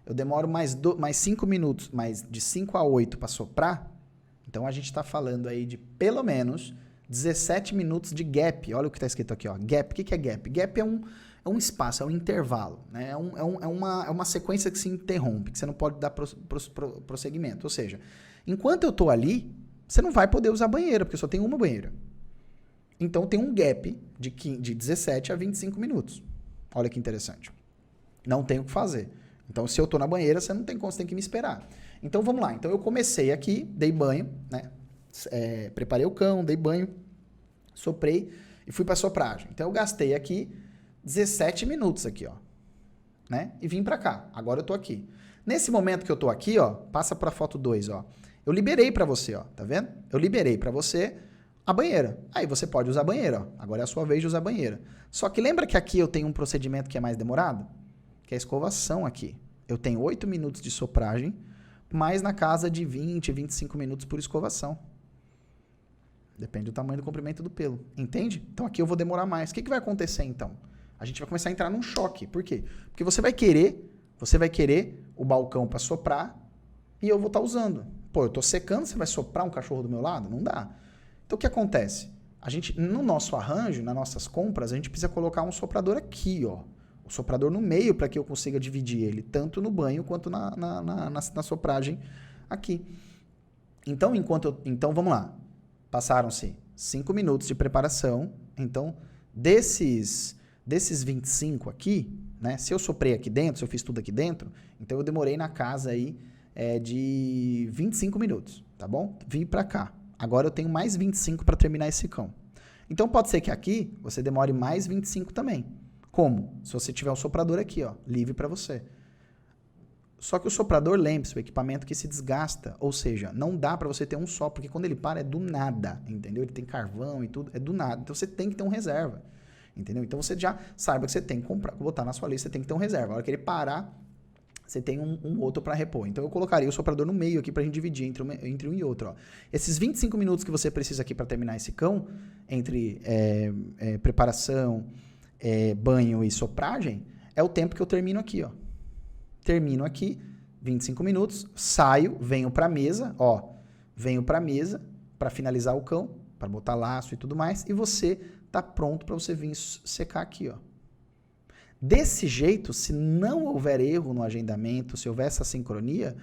Eu demoro mais 5 minutos, mais de 5 a 8 para soprar. Então, a gente está falando aí de pelo menos 17 minutos de gap. Olha o que está escrito aqui, ó. Gap. O que é gap? Gap é um espaço, é um intervalo, né? É uma sequência que se interrompe, que você não pode dar prosseguimento. Ou seja, enquanto eu estou ali, você não vai poder usar a banheira, porque só tem uma banheira. Então, tem um gap de 17 a 25 minutos. Olha que interessante. Não tem o que fazer. Então, se eu estou na banheira, você não tem como, você tem que me esperar. Então, vamos lá. Então, eu comecei aqui, dei banho, né? Preparei o cão, dei banho, soprei e fui para a sopragem. Então, eu gastei aqui 17 minutos aqui, ó, né? E vim para cá. Agora eu tô aqui. Nesse momento que eu tô aqui, ó, passa para a foto 2, ó. Eu liberei para você, ó, tá vendo? Eu liberei para você a banheira. Aí você pode usar a banheira, ó. Agora é a sua vez de usar a banheira. Só que lembra que aqui eu tenho um procedimento que é mais demorado? Que é a escovação aqui. Eu tenho 8 minutos de sopragem, mais na casa de 20, 25 minutos por escovação. Depende do tamanho do comprimento do pelo. Entende? Então aqui eu vou demorar mais. O que vai acontecer então? A gente vai começar a entrar num choque. Por quê? Porque você vai querer o balcão para soprar e eu vou estar usando. Pô, eu tô secando, você vai soprar um cachorro do meu lado? Não dá. Então o que acontece? A gente, no nosso arranjo, nas nossas compras, a gente precisa colocar um soprador aqui, ó. O soprador no meio para que eu consiga dividir ele, tanto no banho quanto na sopragem aqui. Então, então, vamos lá. Passaram-se 5 minutos de preparação. Então, desses 25 aqui, né? Se eu soprei aqui dentro, se eu fiz tudo aqui dentro, então eu demorei na casa aí de 25 minutos, tá bom? Vim para cá. Agora eu tenho mais 25 para terminar esse cão. Então, pode ser que aqui você demore mais 25 também. Como? Se você tiver um soprador aqui, ó, livre para você. Só que o soprador, lembre-se, o equipamento que se desgasta, ou seja, não dá para você ter um só, porque quando ele para é do nada, entendeu? Ele tem carvão e tudo, é do nada. Então você tem que ter um reserva, entendeu? Então você já saiba que você tem que comprar, botar na sua lista, você tem que ter um reserva. A hora que ele parar, você tem um outro para repor. Então eu colocaria o soprador no meio aqui para a gente dividir entre um e outro. Ó. Esses 25 minutos que você precisa aqui para terminar esse cão, entre preparação, banho e sopragem, é o tempo que eu termino aqui, ó. Termino aqui, 25 minutos, saio, venho para a mesa, ó. Venho para a mesa para finalizar o cão, para botar laço e tudo mais, e você tá pronto para você vir secar aqui, ó. Desse jeito, se não houver erro no agendamento, se houver essa sincronia,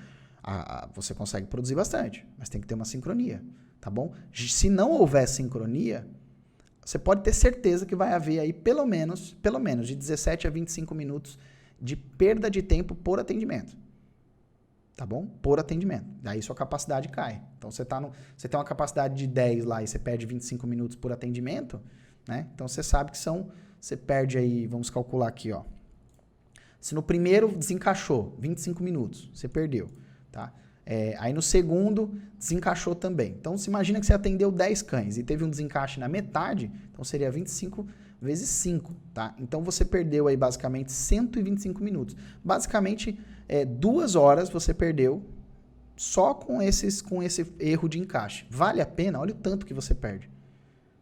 você consegue produzir bastante, mas tem que ter uma sincronia, tá bom? Se não houver sincronia, você pode ter certeza que vai haver aí pelo menos de 17 a 25 minutos de perda de tempo por atendimento. Tá bom? Por atendimento. Daí sua capacidade cai. Então você tem uma capacidade de 10 lá e você perde 25 minutos por atendimento, né? Então você sabe que você perde aí, vamos calcular aqui, ó. Se no primeiro desencaixou 25 minutos, você perdeu, tá? Aí no segundo desencaixou também. Então você imagina que você atendeu 10 cães e teve um desencaixe na metade, então seria 25 vezes 5, tá? Então você perdeu aí basicamente 125 minutos. Basicamente 2 horas você perdeu só com esse erro de encaixe. Vale a pena? Olha o tanto que você perde.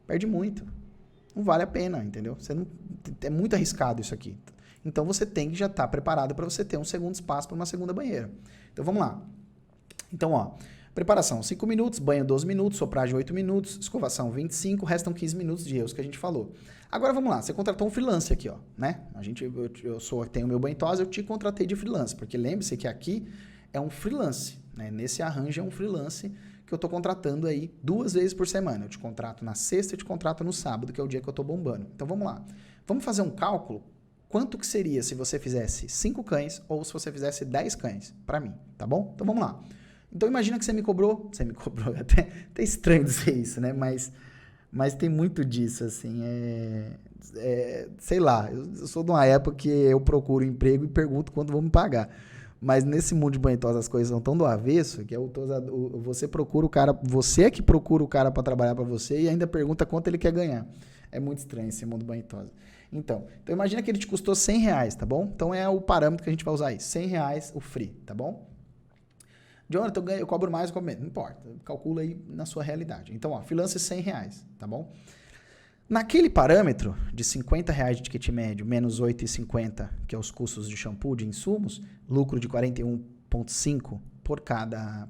Perde muito. Não vale a pena, entendeu? É muito arriscado isso aqui. Então você tem que já estar preparado para você ter um segundo espaço para uma segunda banheira. Então vamos lá. Então, ó, Preparação 5 minutos, banho 12 minutos, sopragem 8 minutos, escovação 25, restam 15 minutos de erros que a gente falou. Agora vamos lá, você contratou um freelance aqui, ó, né? Tenho meu banho tosa, eu te contratei de freelance, porque lembre-se que aqui é um freelance, né? Nesse arranjo é um freelance que eu tô contratando aí 2 vezes por semana. Eu te contrato na sexta e te contrato no sábado, que é o dia que eu tô bombando. Então vamos lá. Vamos fazer um cálculo. Quanto que seria se você fizesse 5 cães ou se você fizesse 10 cães para mim, tá bom? Então vamos lá. Então imagina que você me cobrou, até estranho dizer isso, né? Mas tem muito disso, assim, sei lá, eu sou de uma época que eu procuro emprego e pergunto quanto vão me pagar. Mas nesse mundo de banho tosa as coisas são tão do avesso que você procura o cara, você é que procura o cara para trabalhar para você e ainda pergunta quanto ele quer ganhar. É muito estranho esse mundo banho tosa. Então imagina que ele te custou R$100, tá bom? Então é o parâmetro que a gente vai usar aí, R$100 o free, tá bom? Jonathan, eu cobro mais ou cobro menos? Não importa, calcula aí na sua realidade. Então, ó, freelance R$100, tá bom? Naquele parâmetro de R$50 de ticket médio, menos 8,50, que é os custos de shampoo, de insumos, lucro de 41,5 por cada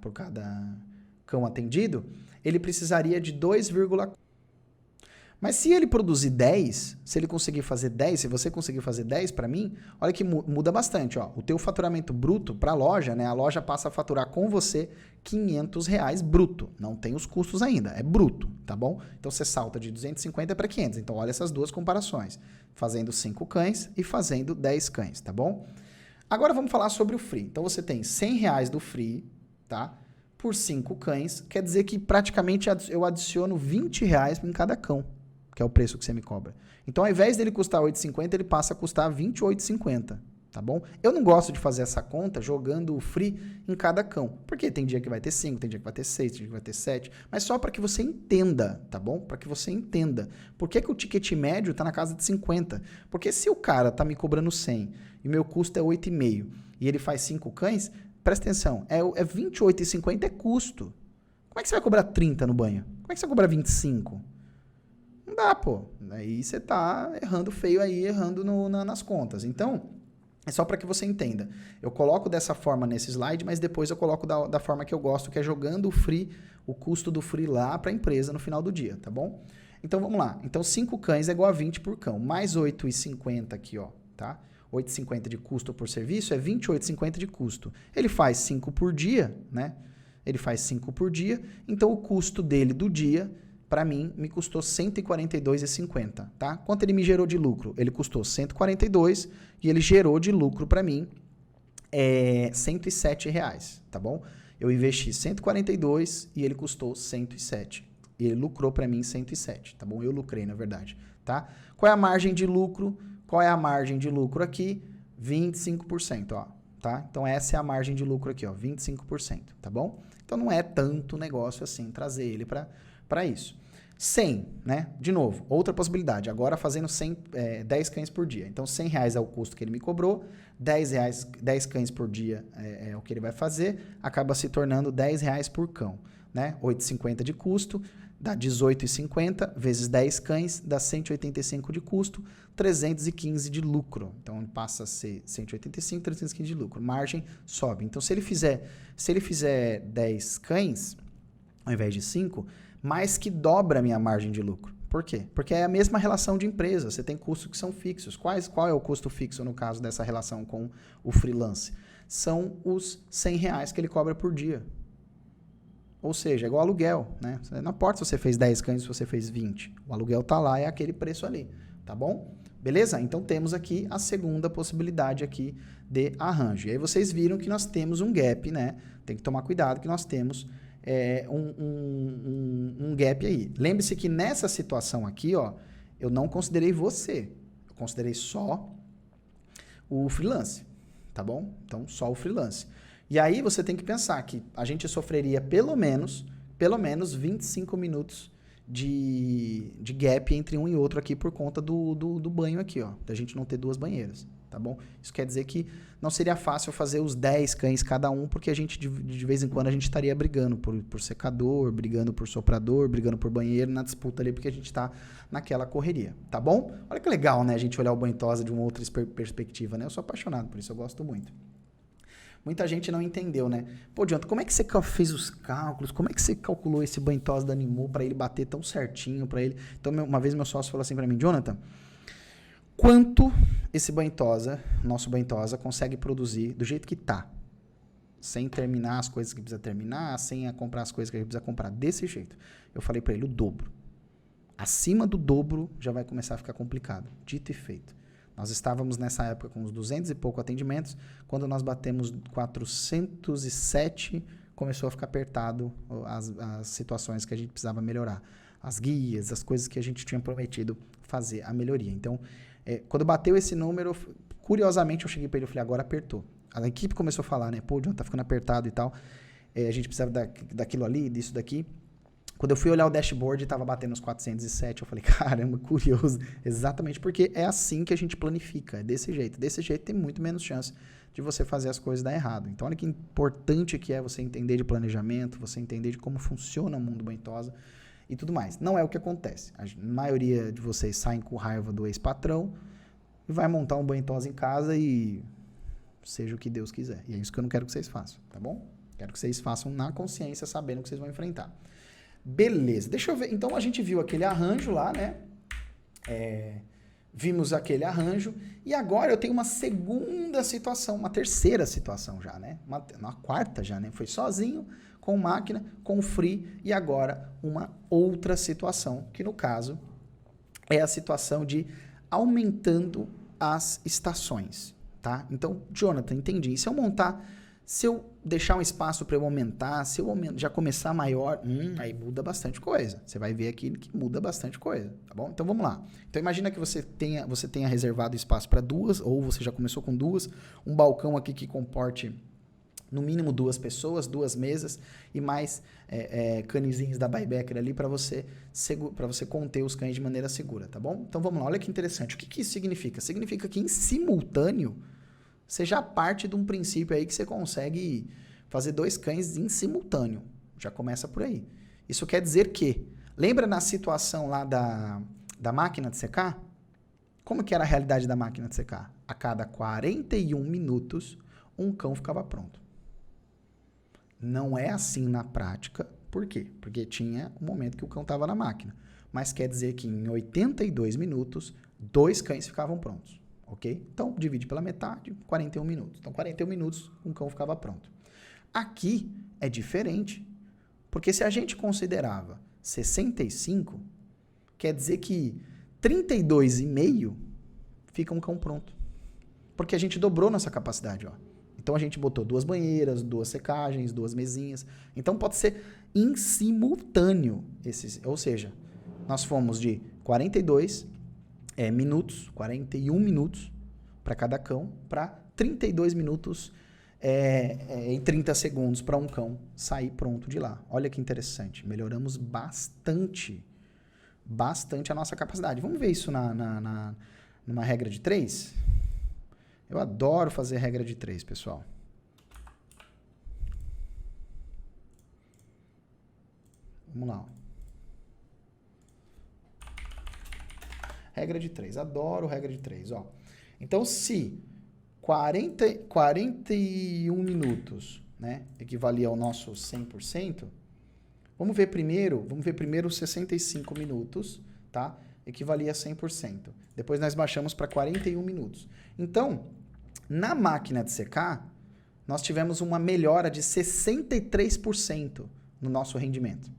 cão atendido, ele precisaria de 2,4. Mas se ele produzir 10, se ele conseguir fazer 10, se você conseguir fazer 10 para mim, olha que muda bastante, ó. O teu faturamento bruto para a loja, né? A loja passa a faturar com você R$500 bruto. Não tem os custos ainda, é bruto, tá bom? Então você salta de 250 para 500. Então olha essas duas comparações, fazendo 5 cães e fazendo 10 cães, tá bom? Agora vamos falar sobre o free. Então você tem R$100 do free, tá? Por 5 cães, quer dizer que praticamente eu adiciono R$20 em cada cão, que é o preço que você me cobra. Então, ao invés dele custar R$8,50, ele passa a custar R$28,50, tá bom? Eu não gosto de fazer essa conta jogando o free em cada cão, porque tem dia que vai ter 5, tem dia que vai ter 6, tem dia que vai ter 7, mas só para que você entenda, tá bom? Para que você entenda. Por que o ticket médio está na casa de 50? Porque se o cara tá me cobrando 100 e meu custo é 8,5 e ele faz 5 cães, presta atenção, é R$28,50 é custo. Como é que você vai cobrar 30 no banho? Como é que você vai cobrar 25? Não dá, pô. Aí você tá errando feio aí, errando nas contas. Então, é só para que você entenda. Eu coloco dessa forma nesse slide, mas depois eu coloco da forma que eu gosto, que é jogando o custo do free lá para a empresa no final do dia, tá bom? Então, vamos lá. Então, 5 cães é igual a 20 por cão. Mais 8,50 aqui, ó, tá? 8,50 de custo por serviço é 28,50 de custo. Ele faz 5 por dia, né? Ele faz 5 por dia, então o custo dele do dia, para mim, me custou R$142,50, tá? Quanto ele me gerou de lucro? Ele custou R$142 e ele gerou de lucro para mim R$107, tá bom? Eu investi 142 e ele custou 107. E ele lucrou para mim 107, tá bom? Eu lucrei, na verdade, tá? Qual é a margem de lucro? Qual é a margem de lucro aqui? 25%, ó, tá? Então, essa é a margem de lucro aqui, ó, 25%, tá bom? Então, não é tanto negócio assim trazer ele para isso. 100, né? De novo, outra possibilidade. Agora fazendo 10 cães por dia. Então, R$100 é o custo que ele me cobrou, R$10 cães por dia é o que ele vai fazer, acaba se tornando R$10 por cão, né? 8,50 de custo, dá 18,50 vezes 10 cães, dá 185 de custo, 315 de lucro. Então, ele passa a ser 185, 315 de lucro. Margem sobe. Então, se ele fizer 10 cães, ao invés de 5, mais que dobra a minha margem de lucro. Por quê? Porque é a mesma relação de empresa. Você tem custos que são fixos. Qual é o custo fixo no caso dessa relação com o freelance? São os R$100 que ele cobra por dia. Ou seja, é igual aluguel, né? Não importa se você fez 10 cães ou se você fez 20. O aluguel tá lá, é aquele preço ali, tá bom? Beleza? Então temos aqui a segunda possibilidade aqui de arranjo. E aí vocês viram que nós temos um gap, né? Tem que tomar cuidado que nós temos um gap aí. Lembre-se que nessa situação aqui, ó, eu não considerei você. Eu considerei só o freelance, tá bom? Então, só o freelance. E aí você tem que pensar que a gente sofreria pelo menos 25 minutos de gap entre um e outro aqui por conta do banho aqui, ó. Da gente não ter 2 banheiras, tá bom? Isso quer dizer que não seria fácil fazer os 10 cães cada um, porque a gente, de vez em quando, a gente estaria brigando por secador, brigando por soprador, brigando por banheiro, na disputa ali, porque a gente tá naquela correria, tá bom? Olha que legal, né? A gente olhar o banho tosa de uma outra perspectiva, né? Eu sou apaixonado por isso, eu gosto muito. Muita gente não entendeu, né? Pô, Jonathan, como é que você fez os cálculos? Como é que você calculou esse banho tosa da Animu para ele bater tão certinho para ele? Então, uma vez meu sócio falou assim para mim, Jonathan, quanto esse banho tosa, nosso banho tosa, consegue produzir do jeito que tá? Sem terminar as coisas que precisa terminar, sem comprar as coisas que a gente precisa comprar. Desse jeito. Eu falei para ele o dobro. Acima do dobro já vai começar a ficar complicado. Dito e feito. Nós estávamos nessa época com uns 200 e pouco atendimentos. Quando nós batemos 407, começou a ficar apertado as situações que a gente precisava melhorar. As guias, as coisas que a gente tinha prometido fazer a melhoria. Então, quando bateu esse número, curiosamente eu cheguei para ele e falei, agora apertou. A equipe começou a falar, né? Pô, John, tá ficando apertado e tal. A gente precisava daquilo ali, disso daqui. Quando eu fui olhar o dashboard, estava batendo uns 407. Eu falei, caramba, curioso. Exatamente porque é assim que a gente planifica. É desse jeito. Desse jeito tem muito menos chance de você fazer as coisas dar errado. Então, olha que importante que é você entender de planejamento, você entender de como funciona o mundo banho tosa e tudo mais. Não é o que acontece. A maioria de vocês saem com raiva do ex-patrão e vai montar um banho tosa em casa e seja o que Deus quiser. E é isso que eu não quero que vocês façam, tá bom? Quero que vocês façam na consciência, sabendo que vocês vão enfrentar. Beleza, deixa eu ver. Então, a gente viu aquele arranjo lá, né? Vimos aquele arranjo. E agora eu tenho uma segunda situação, uma terceira situação já, né? Uma quarta já, né? Foi sozinho, com máquina, com free. E agora uma outra situação, que no caso é a situação de aumentando as estações, tá? Então, Jonathan, entendi. E se eu montar... Se eu deixar um espaço para eu aumentar, se eu já começar maior, aí muda bastante coisa. Você vai ver aqui que muda bastante coisa, tá bom? Então, vamos lá. Então, imagina que você tenha reservado espaço para 2, ou você já começou com 2, um balcão aqui que comporte no mínimo 2 pessoas, 2 mesas e mais canizinhos da Buybacker ali para você conter os cães de maneira segura, tá bom? Então, vamos lá. Olha que interessante. O que isso significa? Significa que em simultâneo, você já parte de um princípio aí que você consegue fazer 2 cães em simultâneo. Já começa por aí. Isso quer dizer que, lembra na situação lá da máquina de secar? Como que era a realidade da máquina de secar? A cada 41 minutos, um cão ficava pronto. Não é assim na prática. Por quê? Porque tinha um momento que o cão estava na máquina. Mas quer dizer que em 82 minutos, 2 cães ficavam prontos. Ok? Então, divide pela metade, 41 minutos. Então, 41 minutos, um cão ficava pronto. Aqui é diferente, porque se a gente considerava 65, quer dizer que 32,5 fica um cão pronto. Porque a gente dobrou nossa capacidade, ó. Então, a gente botou 2 banheiras, 2 secagens, 2 mesinhas. Então, pode ser em simultâneo. Ou seja, nós fomos de 42 minutos, 41 minutos para cada cão, para 32 minutos em 30 segundos para um cão sair pronto de lá. Olha que interessante. Melhoramos bastante a nossa capacidade. Vamos ver isso numa regra de 3? Eu adoro fazer regra de 3, pessoal. Vamos lá. Regra de 3. Adoro regra de 3. Ó. Então, se 41 minutos, né, equivalia ao nosso 100%, vamos ver primeiro os 65 minutos, tá? Equivalia a 100%. Depois nós baixamos para 41 minutos. Então, na máquina de secar, nós tivemos uma melhora de 63% no nosso rendimento,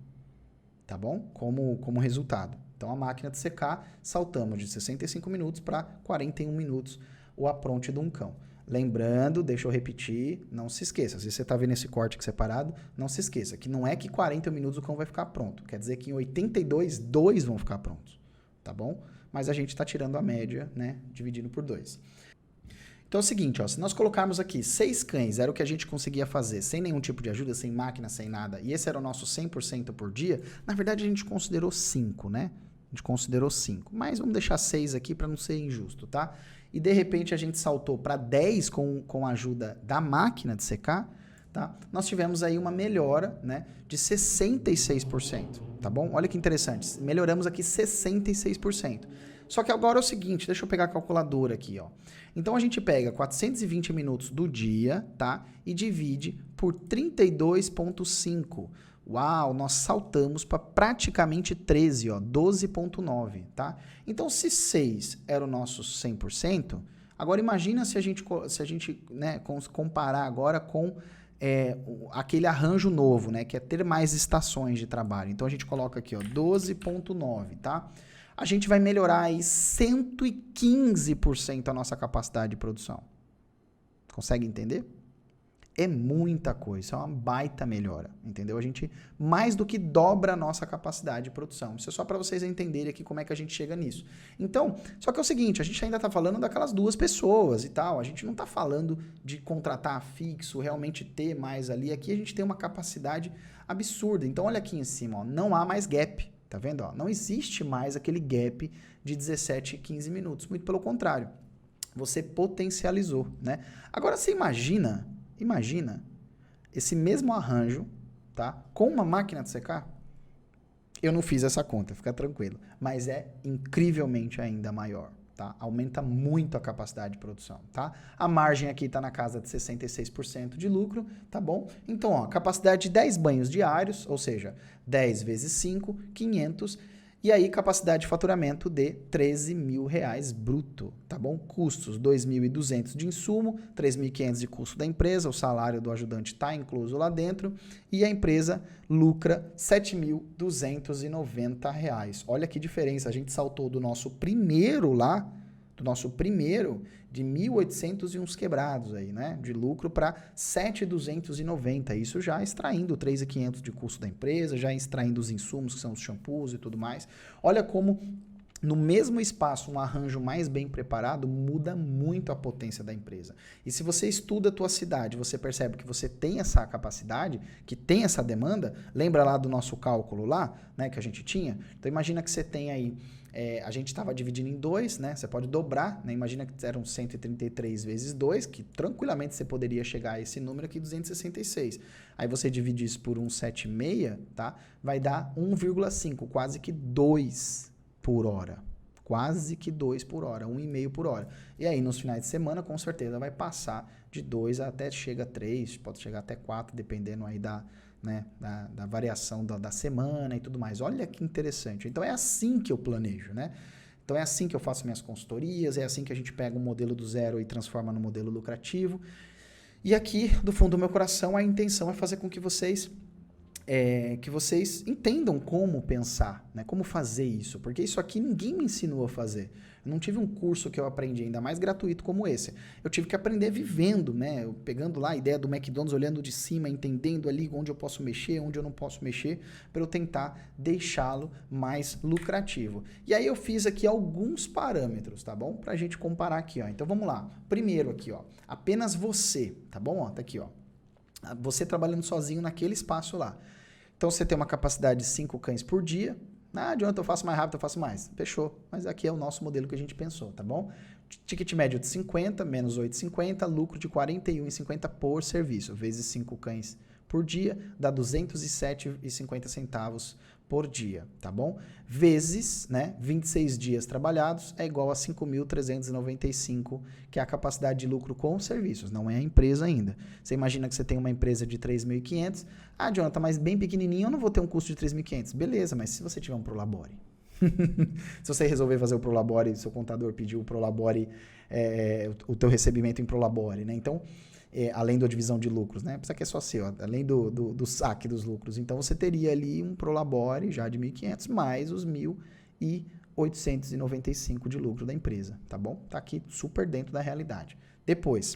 tá bom? Como resultado. Então, a máquina de secar, saltamos de 65 minutos para 41 minutos o apronte de um cão. Lembrando, deixa eu repetir, não se esqueça, se você está vendo esse corte aqui separado, não se esqueça que não é que 40 minutos o cão vai ficar pronto. Quer dizer que em 82, 2 vão ficar prontos, tá bom? Mas a gente está tirando a média, né, dividindo por 2. Então é o seguinte, ó, se nós colocarmos aqui 6 cães, era o que a gente conseguia fazer sem nenhum tipo de ajuda, sem máquina, sem nada, e esse era o nosso 100% por dia, na verdade a gente considerou 5, né? A gente considerou 5, mas vamos deixar 6 aqui para não ser injusto, tá? E de repente a gente saltou para 10 com a ajuda da máquina de secar, tá? Nós tivemos aí uma melhora, né, de 66%, tá bom? Olha que interessante, melhoramos aqui 66%. Só que agora é o seguinte, deixa eu pegar a calculadora aqui, ó. Então a gente pega 420 minutos do dia, tá? E divide por 32,5. Uau, nós saltamos para praticamente 13, ó, 12,9, tá? Então se 6 era o nosso 100%, agora imagina se a gente né, comparar agora com aquele arranjo novo, né, que é ter mais estações de trabalho. Então a gente coloca aqui, ó, 12,9, tá? A gente vai melhorar aí 115% a nossa capacidade de produção. Consegue entender? É muita coisa, é uma baita melhora, entendeu? A gente mais do que dobra a nossa capacidade de produção. Isso é só para vocês entenderem aqui como é que a gente chega nisso. Então, só que é o seguinte, a gente ainda está falando daquelas 2 pessoas e tal, a gente não está falando de contratar fixo, realmente ter mais ali. Aqui a gente tem uma capacidade absurda. Então, olha aqui em cima, ó, não há mais gap. Tá vendo? Ó, não existe mais aquele gap de 17 e 15 minutos. Muito pelo contrário. Você potencializou, né? Agora você imagina esse mesmo arranjo, tá? Com uma máquina de secar. Eu não fiz essa conta, fica tranquilo. Mas é incrivelmente ainda maior, tá? Aumenta muito a capacidade de produção, tá? A margem aqui está na casa de 66% de lucro, tá bom? Então, ó, capacidade de 10 banhos diários, ou seja, 10 vezes 5, 500. E aí, capacidade de faturamento de R$13 mil bruto, tá bom? Custos, 2.200 de insumo, 3.500 de custo da empresa, o salário do ajudante está incluso lá dentro, e a empresa lucra R$7.290. Olha que diferença, a gente saltou do nosso primeiro lá, de 1.800 e uns quebrados aí, né? De lucro para 7.290. Isso já extraindo 3.500 de custo da empresa, já extraindo os insumos, que são os shampoos e tudo mais. Olha como no mesmo espaço, um arranjo mais bem preparado muda muito a potência da empresa. E se você estuda a tua cidade, você percebe que você tem essa capacidade, que tem essa demanda, lembra lá do nosso cálculo lá, né, que a gente tinha? Então imagina que você tem aí, a gente estava dividindo em 2, né? Você pode dobrar, né? Imagina que eram 133 vezes 2, que tranquilamente você poderia chegar a esse número aqui, 266. Aí você divide isso por 176, tá? Vai dar 1,5, quase que 2 por hora. Quase que 2 por hora, 1,5 por hora. E aí, nos finais de semana, com certeza, vai passar de 2 até chega a 3, pode chegar até 4, dependendo aí da variação da semana e tudo mais. Olha que interessante. Então, é assim que eu planejo, né? Então, é assim que eu faço minhas consultorias, é assim que a gente pega um modelo do zero e transforma no modelo lucrativo. E aqui, do fundo do meu coração, a intenção é fazer com que vocês entendam como pensar, né? Como fazer isso, porque isso aqui ninguém me ensinou a fazer. Eu não tive um curso que eu aprendi, ainda mais gratuito como esse. Eu tive que aprender vivendo, né? Eu pegando lá a ideia do McDonald's, olhando de cima, entendendo ali onde eu posso mexer, onde eu não posso mexer, para eu tentar deixá-lo mais lucrativo. E aí eu fiz aqui alguns parâmetros, tá bom? Pra gente comparar aqui, ó. Então vamos lá. Primeiro aqui, ó. Apenas você, tá bom? Ó, tá aqui, ó. Você trabalhando sozinho naquele espaço lá. Então, você tem uma capacidade de 5 cães por dia. Não adianta, eu faço mais rápido, eu faço mais. Fechou. Mas aqui é o nosso modelo que a gente pensou, tá bom? Ticket médio de 50, menos 8,50, lucro de 41,50 por serviço. Vezes 5 cães por dia, dá 207,50 centavos por dia, tá bom? Vezes, né, 26 dias trabalhados é igual a 5.395, que é a capacidade de lucro com serviços, não é a empresa ainda. Você imagina que você tem uma empresa de 3.500, Jonathan, mas bem pequenininho, eu não vou ter um custo de 3.500. Beleza, mas se você tiver um Prolabore, se você resolver fazer o Prolabore, seu contador pediu o Prolabore, o teu recebimento em Prolabore, né? Então, além da divisão de lucros, né? Isso aqui é só seu, além do saque dos lucros. Então, você teria ali um Prolabore já de 1.500, mais os 1.895 de lucro da empresa, tá bom? Tá aqui super dentro da realidade. Depois,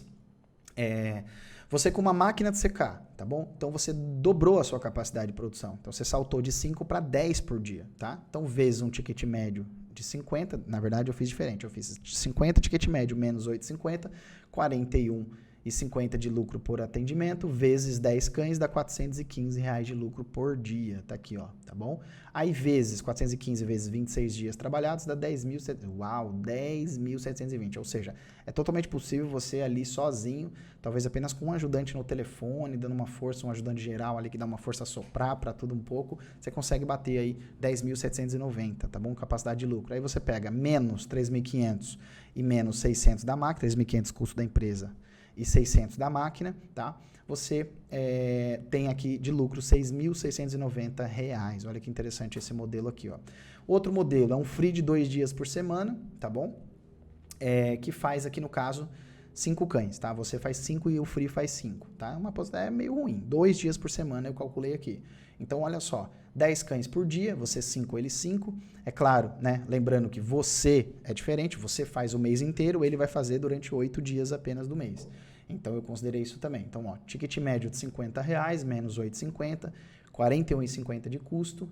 você com uma máquina de secar, tá bom? Então, você dobrou a sua capacidade de produção. Então, você saltou de 5 para 10 por dia, tá? Então, vezes um ticket médio de 50, na verdade, eu fiz diferente. Eu fiz 50 ticket médio menos 8,50, 41 R$4.050 de lucro por atendimento, vezes 10 cães, dá R$415 de lucro por dia. Tá aqui, ó, tá bom? Aí, vezes 415 vezes 26 dias trabalhados, dá 10.700. Uau, 10.720. Ou seja, é totalmente possível você ali sozinho, talvez apenas com um ajudante no telefone, dando uma força, um ajudante geral ali que dá uma força a soprar para tudo um pouco, você consegue bater aí 10.790, tá bom? Capacidade de lucro. Aí você pega menos 3.500 e menos 600 da máquina, 3.500 custo da empresa e 600 da máquina, tá? Você tem aqui de lucro R$6.690. Olha que interessante esse modelo aqui, ó. Outro modelo é um free de 2 dias por semana, tá bom? Que faz aqui no caso 5 cães, tá? Você faz 5 e o free faz 5, tá? Uma possibilidade meio ruim. 2 dias por semana eu calculei aqui. Então, olha só, 10 cães por dia, você 5, ele 5. É claro, né? Lembrando que você é diferente, você faz o mês inteiro, ele vai fazer durante 8 dias apenas do mês. Então, eu considerei isso também. Então, ó, ticket médio de R$50, menos 8,50, R$41,50 de custo,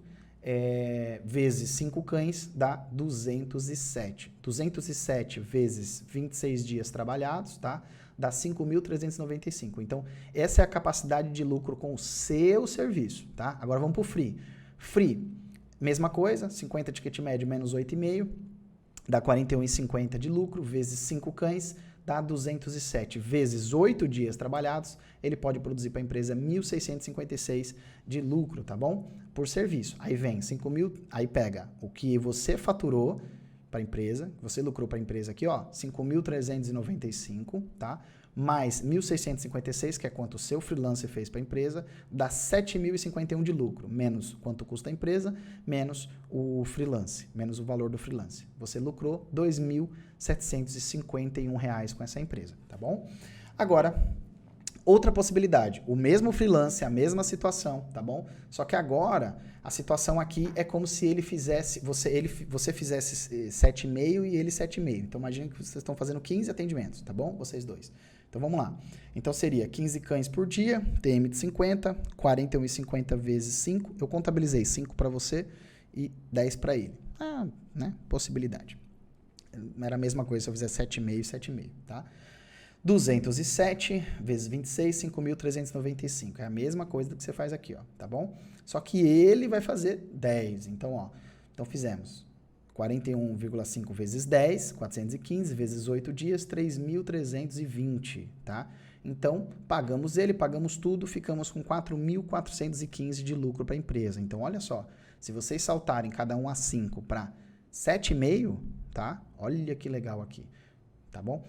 vezes 5 cães, dá 207. 207 vezes 26 dias trabalhados, tá? Dá 5.395. Então, essa é a capacidade de lucro com o seu serviço, tá? Agora, vamos para o free. Free, mesma coisa, 50 ticket médio menos 8,5, dá 41,50 de lucro, vezes 5 cães, dá 207 vezes 8 dias trabalhados, ele pode produzir para a empresa 1.656 de lucro, tá bom? Por serviço. Aí vem 5.000, aí pega o que você faturou para a empresa, você lucrou para a empresa aqui, ó, 5.395, tá? Mais 1.656, que é quanto o seu freelancer fez para a empresa, dá 7.051 de lucro, menos quanto custa a empresa, menos o freelance, menos o valor do freelance. Você lucrou R$2.751 com essa empresa, tá bom? Agora, outra possibilidade, o mesmo freelance, a mesma situação, tá bom? Só que agora, a situação aqui é como se ele fizesse, você fizesse 7,5 e ele 7,5. Então, imagina que vocês estão fazendo 15 atendimentos, tá bom? Vocês dois. Então, vamos lá. Então, seria 15 cães por dia, TM de 50, 41,50 vezes 5. Eu contabilizei 5 para você e 10 para ele. Né? Possibilidade. Era a mesma coisa se eu fizer 7,5 e 7,5, tá? 207 vezes 26, 5.395. É a mesma coisa do que você faz aqui, ó, tá bom? Só que ele vai fazer 10. Então, ó, então fizemos 41,5 vezes 10, 415 vezes 8 dias, 3.320, tá? Então, pagamos ele, pagamos tudo, ficamos com 4.415 de lucro para a empresa. Então, olha só, se vocês saltarem cada um a 5 para 7,5, tá? Olha que legal aqui. Tá bom?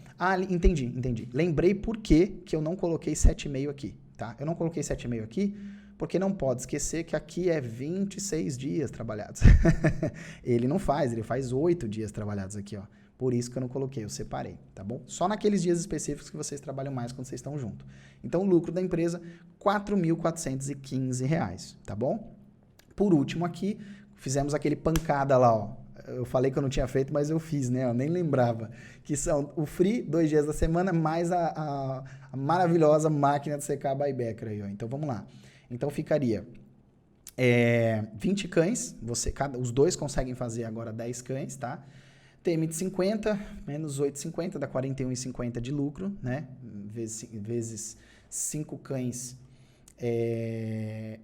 Entendi. Lembrei por que eu não coloquei 7,5 aqui, tá? Eu não coloquei 7,5 aqui porque não pode esquecer que aqui é 26 dias trabalhados. Ele não faz, ele faz 8 dias trabalhados aqui, ó. Por isso que eu não coloquei, eu separei, tá bom? Só naqueles dias específicos que vocês trabalham mais quando vocês estão juntos. Então, o lucro da empresa, R$4.415, tá bom? Por último aqui, fizemos aquele pancada lá, ó. Eu falei que eu não tinha feito, mas eu fiz, né? Eu nem lembrava. Que são o free, 2 dias da semana, mais a maravilhosa máquina de secar Buybacker aí, ó. Então, vamos lá. Então, ficaria 20 cães. Os dois conseguem fazer agora 10 cães, tá? TM de 50, menos 8,50, dá 41,50 de lucro, né? Vezes 5 cães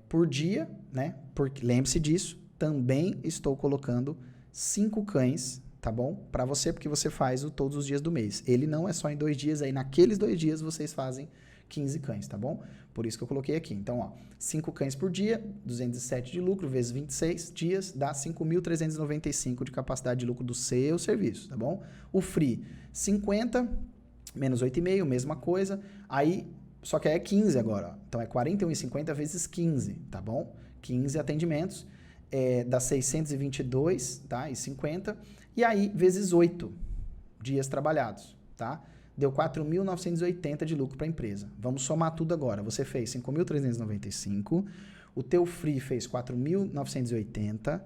por dia, né? Porque, lembre-se disso, também estou colocando 5 cães, tá bom? Para você, porque você faz todos os dias do mês. Ele não é só em 2 dias, aí naqueles 2 dias vocês fazem 15 cães, tá bom? Por isso que eu coloquei aqui. Então, ó, 5 cães por dia, 207 de lucro, vezes 26 dias, dá 5.395 de capacidade de lucro do seu serviço, tá bom? O free, 50, menos 8,5, mesma coisa. Aí, só que aí é 15 agora, ó. Então, é 41,50 vezes 15, tá bom? 15 atendimentos. Dá 622, tá? E 50. E aí, vezes 8 dias trabalhados, tá? Deu 4.980 de lucro para a empresa. Vamos somar tudo agora. Você fez 5.395, o teu free fez 4.980,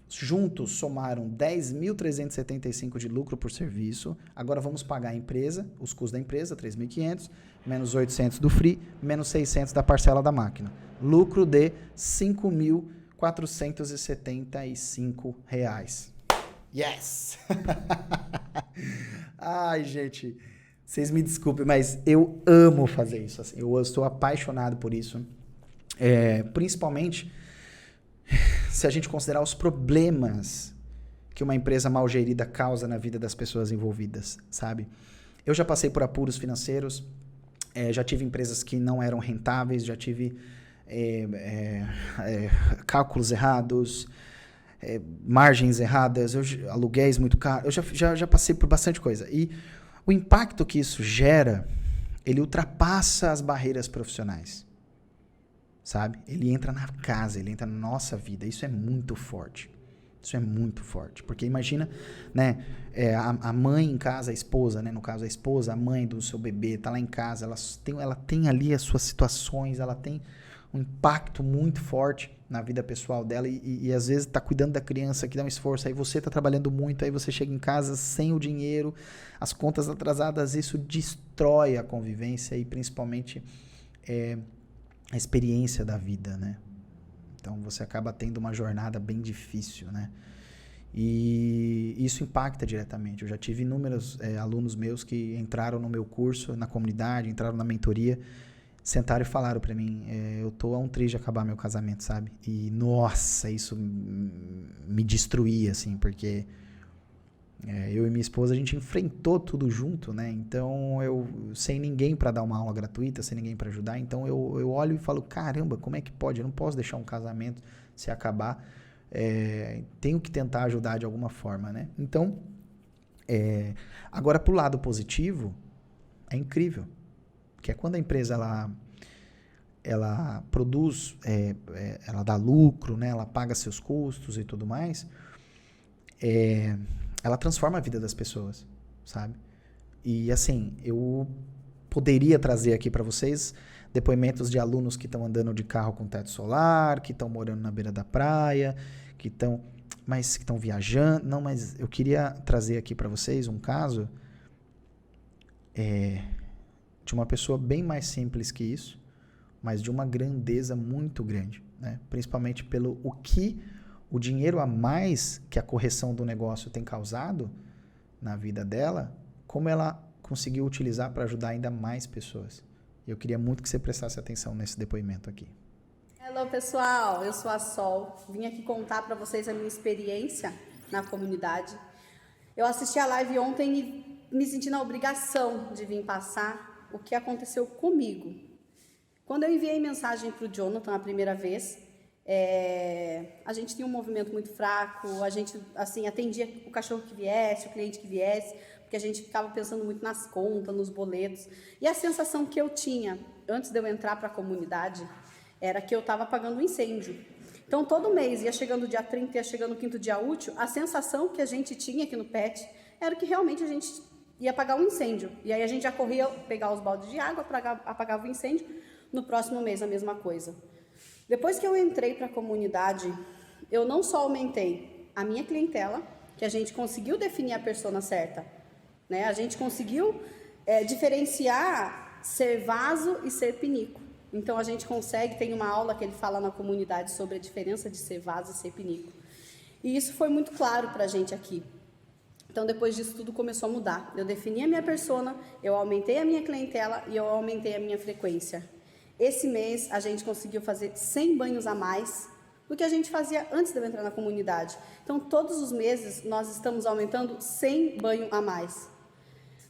juntos somaram 10.375 de lucro por serviço. Agora vamos pagar a empresa, os custos da empresa, 3.500, menos 800 do free, menos 600 da parcela da máquina. Lucro de R$5.475. Yes! Ai, gente, Vocês me desculpem, mas eu amo fazer isso. Assim, eu estou apaixonado por isso. Principalmente se a gente considerar os problemas que uma empresa mal gerida causa na vida das pessoas envolvidas, sabe? Eu já passei por apuros financeiros, já tive empresas que não eram rentáveis, já tive cálculos errados, margens erradas, aluguéis muito caros. Eu já passei por bastante coisa. E o impacto que isso gera, ele ultrapassa as barreiras profissionais, sabe? Ele entra na casa, ele entra na nossa vida. Isso é muito forte. Isso é muito forte. Porque imagina, né, a mãe em casa, a esposa, né, no caso a esposa, a mãe do seu bebê, tá lá em casa, ela tem ali as suas situações, ela tem um impacto muito forte na vida pessoal dela e às vezes tá cuidando da criança, que dá um esforço, aí você tá trabalhando muito, aí você chega em casa sem o dinheiro, as contas atrasadas, isso destrói a convivência e principalmente a experiência da vida, né? Então você acaba tendo uma jornada bem difícil, né? E isso impacta diretamente. Eu já tive inúmeros alunos meus que entraram no meu curso, na comunidade, entraram na mentoria, sentaram e falaram pra mim, eu tô a um triz de acabar meu casamento, sabe? E, nossa, isso me destruía, assim, porque eu e minha esposa, a gente enfrentou tudo junto, né? Então, sem ninguém pra dar uma aula gratuita, sem ninguém pra ajudar, então eu olho e falo, caramba, como é que pode? Eu não posso deixar um casamento se acabar, tenho que tentar ajudar de alguma forma, né? Então, agora pro lado positivo, é incrível. Que é quando a empresa ela produz, ela dá lucro, né? Ela paga seus custos e tudo mais, ela transforma a vida das pessoas, sabe? E assim, eu poderia trazer aqui para vocês depoimentos de alunos que estão andando de carro com teto solar, que estão morando na beira da praia, que estão viajando. Não, mas eu queria trazer aqui para vocês um caso de uma pessoa bem mais simples que isso, mas de uma grandeza muito grande, né? Principalmente pelo que o dinheiro a mais que a correção do negócio tem causado na vida dela, como ela conseguiu utilizar para ajudar ainda mais pessoas. Eu queria muito que você prestasse atenção nesse depoimento aqui. Hello, pessoal, eu sou a Sol, vim aqui contar para vocês a minha experiência na comunidade. Eu assisti a live ontem e me senti na obrigação de vir passar o que aconteceu comigo. Quando eu enviei mensagem para o Jonathan a primeira vez, a gente tinha um movimento muito fraco, a gente assim, atendia o cachorro que viesse, o cliente que viesse, porque a gente ficava pensando muito nas contas, nos boletos. E a sensação que eu tinha, antes de eu entrar para a comunidade, era que eu estava apagando um incêndio. Então, todo mês, ia chegando o dia 30, ia chegando o quinto dia útil, a sensação que a gente tinha aqui no PET era que realmente a gente ia apagar um incêndio. E aí a gente já corria pegar os baldes de água, apagava o incêndio. No próximo mês, a mesma coisa. Depois que eu entrei para a comunidade, eu não só aumentei a minha clientela, que a gente conseguiu definir a persona certa, né? A gente conseguiu diferenciar ser vaso e ser pinico. Então, a gente consegue, tem uma aula que ele fala na comunidade sobre a diferença de ser vaso e ser pinico. E isso foi muito claro para a gente aqui. Então, depois disso, tudo começou a mudar. Eu defini a minha persona, eu aumentei a minha clientela e eu aumentei a minha frequência. Esse mês, a gente conseguiu fazer 100 banhos a mais do que a gente fazia antes de eu entrar na comunidade. Então, todos os meses, nós estamos aumentando 100 banhos a mais.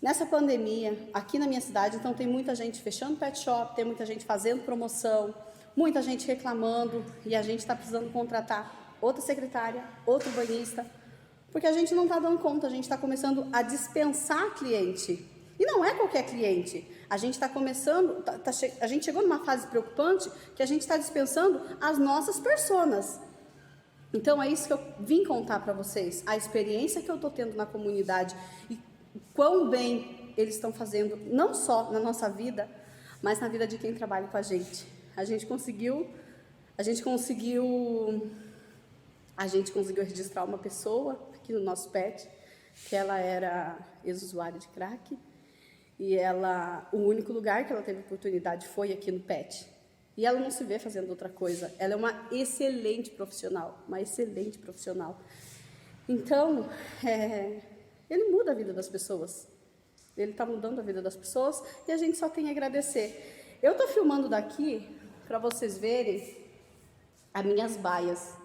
Nessa pandemia, aqui na minha cidade, então tem muita gente fechando pet shop, tem muita gente fazendo promoção, muita gente reclamando e a gente está precisando contratar outra secretária, outro banhista, porque a gente não está dando conta, a gente está começando a dispensar cliente. E não é qualquer cliente. A gente está começando, a gente chegou numa fase preocupante que a gente está dispensando as nossas personas. Então é isso que eu vim contar para vocês, a experiência que eu estou tendo na comunidade e quão bem eles estão fazendo, não só na nossa vida, mas na vida de quem trabalha com a gente. A gente conseguiu registrar uma pessoa aqui no nosso PET, que ela era ex-usuária de crack, e o único lugar que ela teve oportunidade foi aqui no PET. E ela não se vê fazendo outra coisa. Ela é uma excelente profissional, Então, ele muda a vida das pessoas. Ele está mudando a vida das pessoas e a gente só tem a agradecer. Eu estou filmando daqui para vocês verem as minhas baias.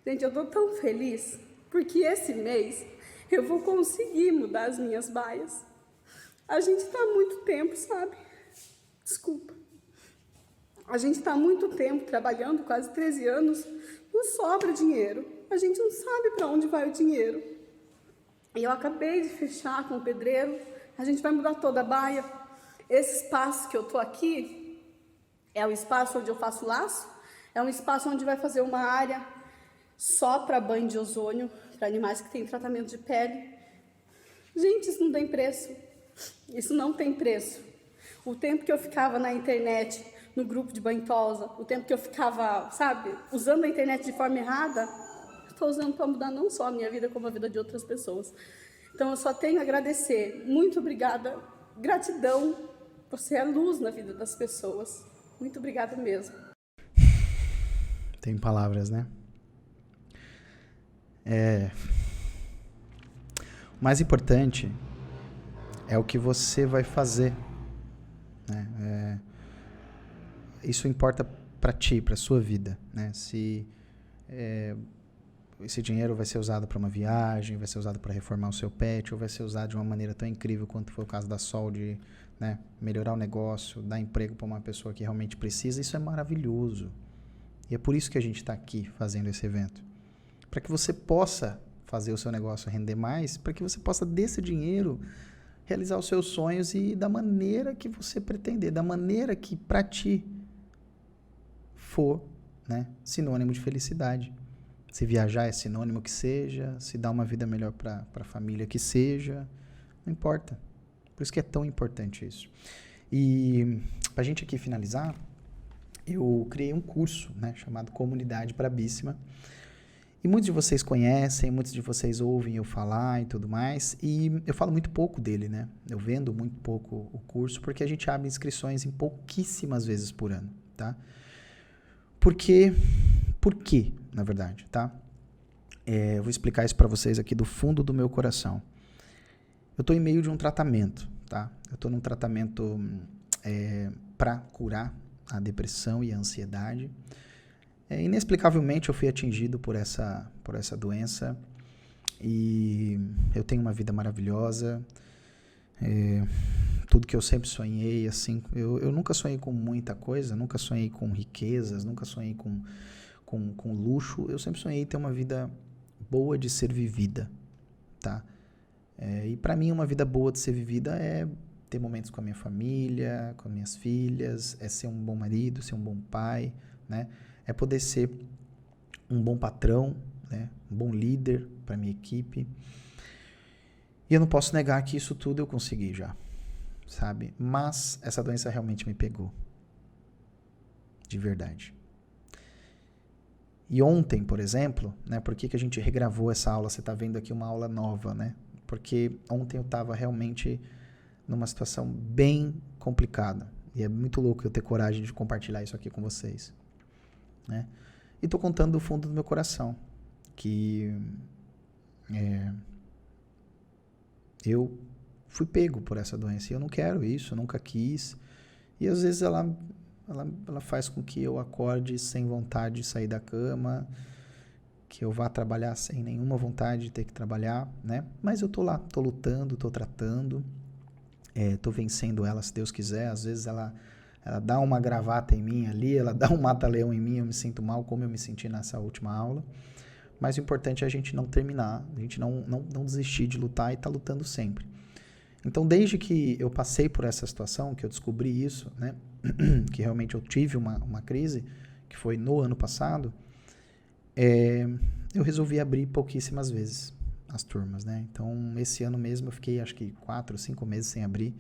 Gente, eu estou tão feliz porque esse mês eu vou conseguir mudar as minhas baias. A gente está há muito tempo, sabe? Desculpa. A gente está há muito tempo trabalhando, quase 13 anos, não sobra dinheiro. A gente não sabe para onde vai o dinheiro. E eu acabei de fechar com o pedreiro, a gente vai mudar toda a baia. Esse espaço que eu estou aqui é o espaço onde eu faço laço, é um espaço onde vai fazer uma área só para banho de ozônio, para animais que têm tratamento de pele. Gente, isso não tem preço. Isso não tem preço. O tempo que eu ficava na internet, no grupo de banhosa, o tempo que eu ficava, sabe, usando a internet de forma errada, estou usando para mudar não só a minha vida, como a vida de outras pessoas. Então, eu só tenho a agradecer. Muito obrigada. Gratidão. Você é luz na vida das pessoas. Muito obrigada mesmo. Tem palavras, né? O mais importante é o que você vai fazer, né? Isso importa para ti, para sua vida, né? Se esse dinheiro vai ser usado para uma viagem, vai ser usado para reformar o seu pet, ou vai ser usado de uma maneira tão incrível quanto foi o caso da Sol, de, né, melhorar o negócio, dar emprego para uma pessoa que realmente precisa, isso é maravilhoso. E é por isso que a gente está aqui fazendo esse evento. Para que você possa fazer o seu negócio render mais, para que você possa, desse dinheiro, realizar os seus sonhos e da maneira que você pretender, da maneira que para ti for, né, sinônimo de felicidade. Se viajar é sinônimo que seja, se dar uma vida melhor para a família que seja, não importa. Por isso que é tão importante isso. E para a gente aqui finalizar, eu criei um curso, né, chamado Comunidade Brabíssima. E muitos de vocês conhecem, muitos de vocês ouvem eu falar e tudo mais. E eu falo muito pouco dele, né? Eu vendo muito pouco o curso, porque a gente abre inscrições em pouquíssimas vezes por ano, tá? Por quê, na verdade, tá? Eu vou explicar isso para vocês aqui do fundo do meu coração. Eu estou em meio de um tratamento, tá? Eu estou num tratamento para curar a depressão e a ansiedade. Inexplicavelmente eu fui atingido por essa doença e eu tenho uma vida maravilhosa. Tudo que eu sempre sonhei, assim, eu nunca sonhei com muita coisa, nunca sonhei com riquezas, nunca sonhei com luxo. Eu sempre sonhei em ter uma vida boa de ser vivida, tá? E para mim uma vida boa de ser vivida é ter momentos com a minha família, com as minhas filhas, é ser um bom marido, ser um bom pai, né? É poder ser um bom patrão, né? Um bom líder para minha equipe. E eu não posso negar que isso tudo eu consegui já, sabe? Mas essa doença realmente me pegou. De verdade. E ontem, por exemplo, né? Por que a gente regravou essa aula? Você está vendo aqui uma aula nova, né? Porque ontem eu estava realmente numa situação bem complicada. E é muito louco eu ter coragem de compartilhar isso aqui com vocês, né? E tô contando do fundo do meu coração que eu fui pego por essa doença e eu não quero isso, eu nunca quis. E às vezes ela faz com que eu acorde sem vontade de sair da cama, que eu vá trabalhar sem nenhuma vontade de ter que trabalhar, né? Mas eu tô lá, tô lutando, tô tratando, tô vencendo ela se Deus quiser. Às vezes ela dá uma gravata em mim ali, ela dá um mata-leão em mim, eu me sinto mal, como eu me senti nessa última aula. Mas o importante é a gente não terminar, a gente não desistir de lutar e tá lutando sempre. Então, desde que eu passei por essa situação, que eu descobri isso, né, que realmente eu tive uma crise, que foi no ano passado, eu resolvi abrir pouquíssimas vezes as turmas, né? Então, esse ano mesmo eu fiquei, acho que 4 ou 5 meses sem abrir.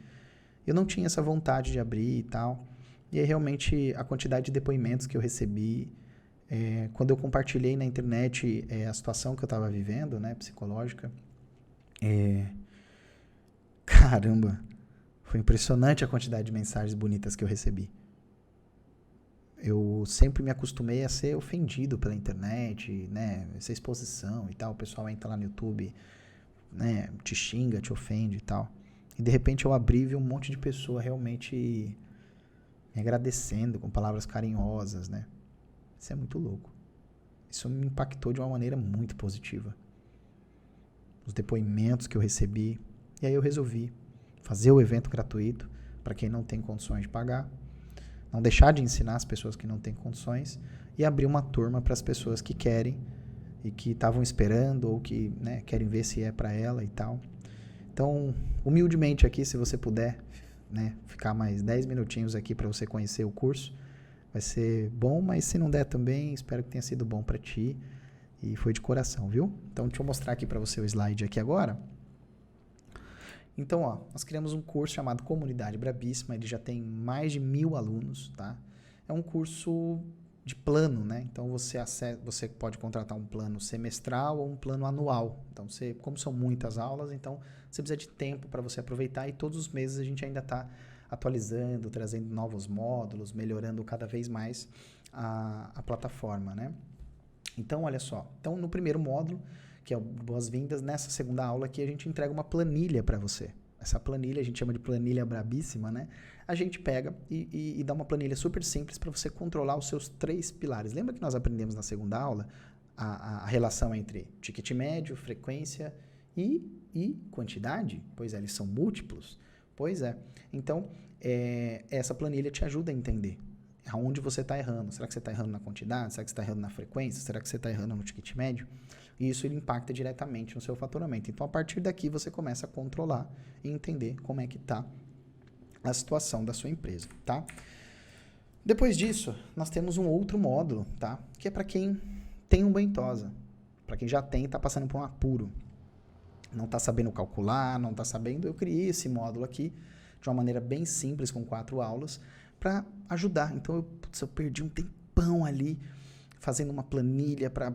Eu não tinha essa vontade de abrir e tal. E aí, realmente, a quantidade de depoimentos que eu recebi, quando eu compartilhei na internet a situação que eu estava vivendo, né, psicológica, caramba, foi impressionante a quantidade de mensagens bonitas que eu recebi. Eu sempre me acostumei a ser ofendido pela internet, né, essa exposição e tal. O pessoal entra lá no YouTube, né, te xinga, te ofende e tal. E de repente eu abri e vi um monte de pessoa realmente me agradecendo com palavras carinhosas, né? Isso é muito louco. Isso me impactou de uma maneira muito positiva. Os depoimentos que eu recebi. E aí eu resolvi fazer o evento gratuito para quem não tem condições de pagar. Não deixar de ensinar as pessoas que não têm condições. E abrir uma turma para as pessoas que querem e que estavam esperando ou que, né, querem ver se é para ela e tal. Então, humildemente aqui, se você puder, né, ficar mais 10 minutinhos aqui para você conhecer o curso, vai ser bom, mas se não der também, espero que tenha sido bom para ti e foi de coração, viu? Então, deixa eu mostrar aqui para você o slide aqui agora. Então, ó, nós criamos um curso chamado Comunidade Brabíssima, ele já tem mais de 1000 alunos, tá? É um curso de plano, né? Então, você pode contratar um plano semestral ou um plano anual. Então, como são muitas aulas, então você precisa de tempo para você aproveitar e todos os meses a gente ainda está atualizando, trazendo novos módulos, melhorando cada vez mais a plataforma, né? Então, olha só. Então, no primeiro módulo, que é o Boas-Vindas, nessa segunda aula aqui a gente entrega uma planilha para você. Essa planilha a gente chama de planilha brabíssima, né? A gente pega e dá uma planilha super simples para você controlar os seus 3 pilares. Lembra que nós aprendemos na segunda aula a relação entre ticket médio, frequência e quantidade? Pois é, eles são múltiplos. Pois é. Então, essa planilha te ajuda a entender aonde você está errando. Será que você está errando na quantidade? Será que você está errando na frequência? Será que você está errando no ticket médio? E isso impacta diretamente no seu faturamento. Então, a partir daqui, você começa a controlar e entender como é que está a situação da sua empresa, tá? Depois disso, nós temos um outro módulo, tá? Que é para quem tem um Bentosa. Para quem já tem e está passando por um apuro. Não está sabendo calcular, não está sabendo. Eu criei esse módulo aqui de uma maneira bem simples, com 4 aulas, para ajudar. Então, eu perdi um tempão ali fazendo uma planilha para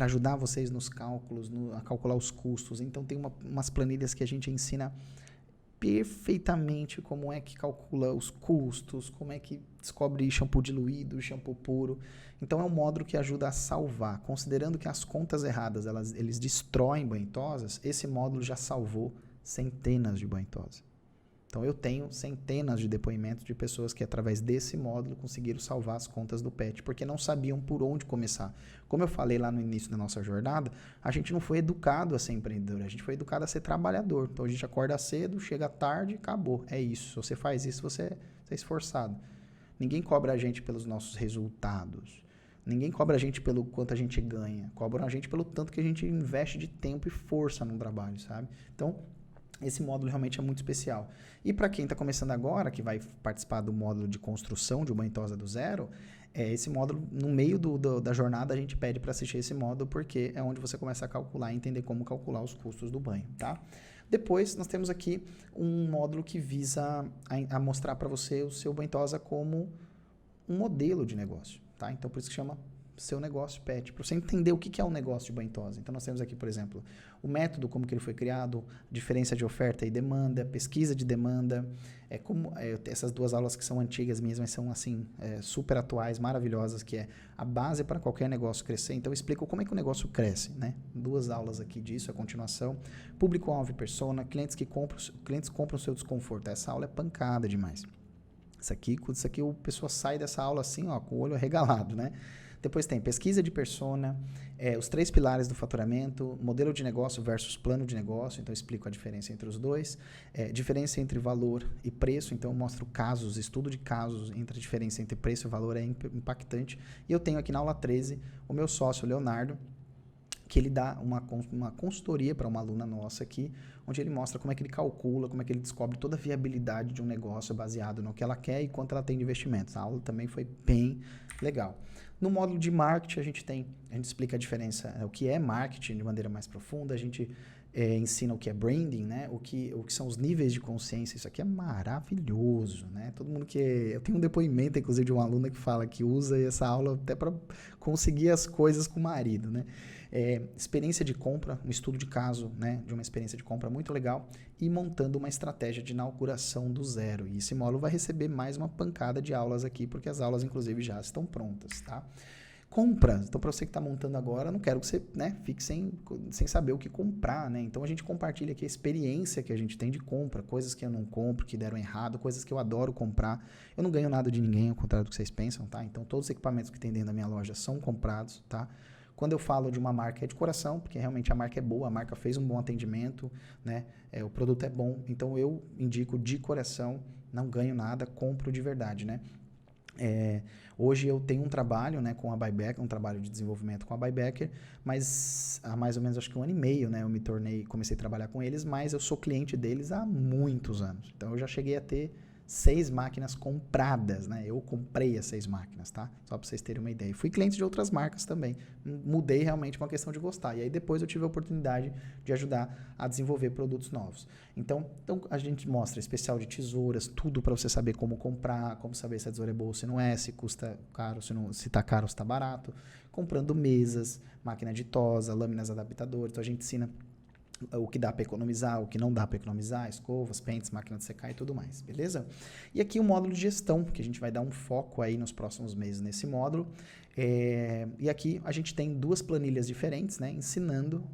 ajudar vocês nos cálculos, a calcular os custos. Então, tem umas planilhas que a gente ensina perfeitamente como é que calcula os custos, como é que descobre shampoo diluído, shampoo puro. Então, é um módulo que ajuda a salvar. Considerando que as contas erradas, eles destroem banho-tosas, esse módulo já salvou centenas de banho-tosas. Então, eu tenho centenas de depoimentos de pessoas que, através desse módulo, conseguiram salvar as contas do pet, porque não sabiam por onde começar. Como eu falei lá no início da nossa jornada, a gente não foi educado a ser empreendedor, a gente foi educado a ser trabalhador. Então, a gente acorda cedo, chega tarde e acabou. É isso. Se você faz isso, você é esforçado. Ninguém cobra a gente pelos nossos resultados. Ninguém cobra a gente pelo quanto a gente ganha. Cobram a gente pelo tanto que a gente investe de tempo e força no trabalho, sabe? Então, esse módulo realmente é muito especial. E para quem está começando agora, que vai participar do módulo de construção de uma banho-tosa do zero, esse módulo, no meio da jornada, a gente pede para assistir esse módulo, porque é onde você começa a calcular e entender como calcular os custos do banho, tá? Depois, nós temos aqui um módulo que visa a mostrar para você o seu banho-tosa como um modelo de negócio, tá? Então, por isso que chama seu negócio pet, para você entender o que é um negócio de banho-tosa. Então, nós temos aqui, por exemplo, o método, como que ele foi criado, diferença de oferta e demanda, pesquisa de demanda, essas 2 aulas que são antigas minhas, mas são, assim, super atuais, maravilhosas, que é a base para qualquer negócio crescer. Então, eu explico como é que o negócio cresce, né? 2 aulas aqui disso, a continuação. Público-alvo e persona, clientes compram o seu desconforto. Essa aula é pancada demais. Isso aqui o pessoal sai dessa aula assim, ó, com o olho arregalado, né? Depois tem pesquisa de persona, os 3 pilares do faturamento, modelo de negócio versus plano de negócio, então eu explico a diferença entre os dois, diferença entre valor e preço, então eu mostro casos, estudo de casos entre a diferença entre preço e valor é impactante. E eu tenho aqui na aula 13 o meu sócio, Leonardo, que ele dá uma consultoria para uma aluna nossa aqui, onde ele mostra como é que ele calcula, como é que ele descobre toda a viabilidade de um negócio baseado no que ela quer e quanto ela tem de investimentos. A aula também foi bem legal. No módulo de marketing, a gente explica a diferença, o que é marketing de maneira mais profunda, a gente ensina o que é branding, né? O que são os níveis de consciência. Isso aqui é maravilhoso, né? Todo mundo eu tenho um depoimento, inclusive, de uma aluna que fala que usa essa aula até para conseguir as coisas com o marido, né? Experiência de compra, um estudo de caso, né? De uma experiência de compra muito legal e montando uma estratégia de inauguração do zero. E esse módulo vai receber mais uma pancada de aulas aqui, porque as aulas, inclusive, já estão prontas, tá? compra. Então, para você que está montando agora, eu não quero que você, né, fique sem saber o que comprar, né? Então, a gente compartilha aqui a experiência que a gente tem de compra, coisas que eu não compro, que deram errado, coisas que eu adoro comprar. Eu não ganho nada de ninguém, ao contrário do que vocês pensam, tá? Então, todos os equipamentos que tem dentro da minha loja são comprados, tá? Quando eu falo de uma marca é de coração, porque realmente a marca é boa, a marca fez um bom atendimento, né? O produto é bom, então eu indico de coração, não ganho nada, compro de verdade, né? Hoje eu tenho um trabalho, né, com a Buybacker, um trabalho de desenvolvimento com a Buybacker, mas há mais ou menos acho que 1 ano e meio, né, comecei a trabalhar com eles, mas eu sou cliente deles há muitos anos. Então eu já cheguei a ter 6 máquinas compradas, né? Eu comprei as 6 máquinas, tá? Só para vocês terem uma ideia. E fui cliente de outras marcas também. Mudei realmente uma questão de gostar. E aí depois eu tive a oportunidade de ajudar a desenvolver produtos novos. Então a gente mostra especial de tesouras, tudo para você saber como comprar, como saber se a tesoura é boa ou se não é, se custa caro, se tá caro ou se tá barato. Comprando mesas, máquina de tosa, lâminas adaptadoras. Então a gente ensina o que dá para economizar, o que não dá para economizar, escovas, pentes, máquina de secar e tudo mais, beleza? E aqui o módulo de gestão, que a gente vai dar um foco aí nos próximos meses nesse módulo. E aqui a gente tem 2 planilhas diferentes, né? Ensinando,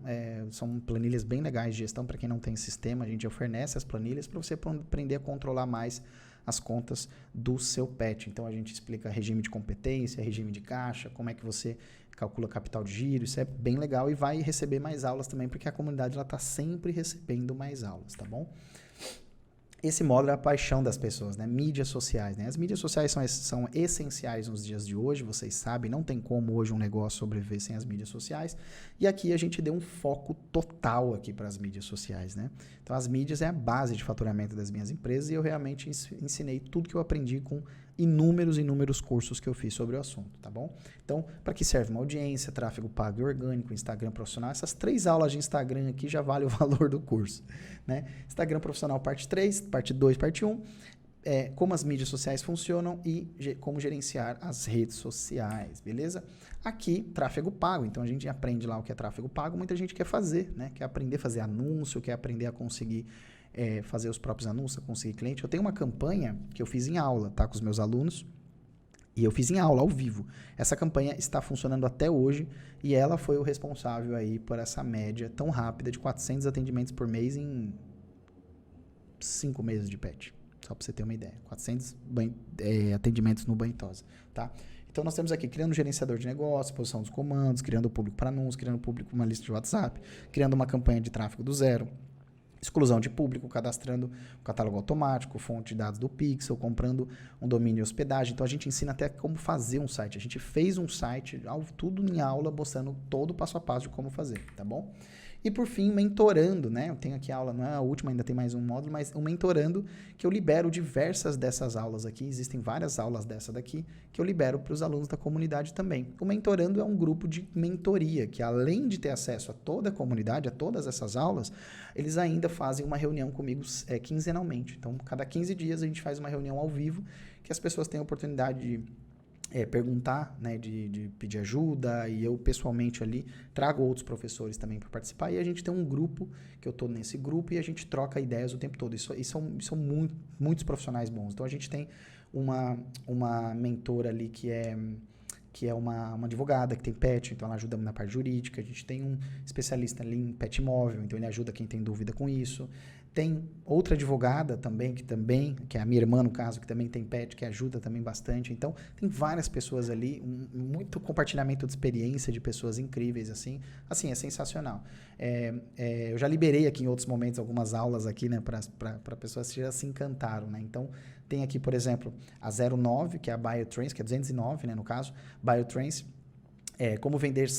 são planilhas bem legais de gestão para quem não tem sistema, a gente fornece as planilhas para você aprender a controlar mais as contas do seu pet. Então a gente explica regime de competência, regime de caixa, como é que você calcula capital de giro, isso é bem legal e vai receber mais aulas também, porque a comunidade está sempre recebendo mais aulas, tá bom? Esse módulo é a paixão das pessoas, né? Mídias sociais, né? As mídias sociais são essenciais nos dias de hoje, vocês sabem, não tem como hoje um negócio sobreviver sem as mídias sociais. E aqui a gente deu um foco total aqui para as mídias sociais, né? Então as mídias é a base de faturamento das minhas empresas e eu realmente ensinei tudo que eu aprendi com inúmeros cursos que eu fiz sobre o assunto, tá bom? Então, para que serve uma audiência, tráfego pago e orgânico, Instagram profissional, essas 3 aulas de Instagram aqui já vale o valor do curso, né? Instagram profissional parte 3, parte 2, parte 1, como as mídias sociais funcionam e como gerenciar as redes sociais, beleza? Aqui, tráfego pago, então a gente aprende lá o que é tráfego pago, muita gente quer fazer, né? Quer aprender a fazer anúncio, quer aprender a conseguir fazer os próprios anúncios, conseguir cliente. Eu tenho uma campanha que eu fiz em aula, tá? Com os meus alunos. E eu fiz em aula, ao vivo. Essa campanha está funcionando até hoje e ela foi o responsável aí por essa média tão rápida de 400 atendimentos por mês em 5 meses de pet. Só para você ter uma ideia. 400 atendimentos no banho e tosa, tá? Então, nós temos aqui criando um gerenciador de negócio, posição dos comandos, criando o público para anúncios, criando o público uma lista de WhatsApp, criando uma campanha de tráfego do zero, exclusão de público, cadastrando o catálogo automático, fonte de dados do Pixel, comprando um domínio e hospedagem. Então, a gente ensina até como fazer um site. A gente fez um site, tudo em aula, mostrando todo o passo a passo de como fazer, tá bom? E, por fim, mentorando, né? Eu tenho aqui a aula, não é a última, ainda tem mais um módulo, mas o mentorando, que eu libero diversas dessas aulas aqui. Existem várias aulas dessa daqui, que eu libero para os alunos da comunidade também. O mentorando é um grupo de mentoria, que além de ter acesso a toda a comunidade, a todas essas aulas, eles ainda fazem uma reunião comigo quinzenalmente. Então, cada 15 dias a gente faz uma reunião ao vivo, que as pessoas têm a oportunidade de perguntar, né, de pedir ajuda, e eu pessoalmente ali trago outros professores também para participar, e a gente tem um grupo, que eu estou nesse grupo, e a gente troca ideias o tempo todo, e são muitos profissionais bons. Então a gente tem uma mentora ali que é uma advogada que tem pet, então ela ajuda na parte jurídica. A gente tem um especialista ali em pet imóvel, então ele ajuda quem tem dúvida com isso. Tem outra advogada também, que é a minha irmã, no caso, que também tem pet, que ajuda também bastante. Então, tem várias pessoas ali, muito compartilhamento de experiência de pessoas incríveis, assim. Assim, é sensacional. Eu já liberei aqui em outros momentos algumas aulas aqui, né, para pessoas que já se encantaram, né? Então, tem aqui, por exemplo, a 09, que é a BioTrans, que é 209, né, no caso, BioTrans, como vender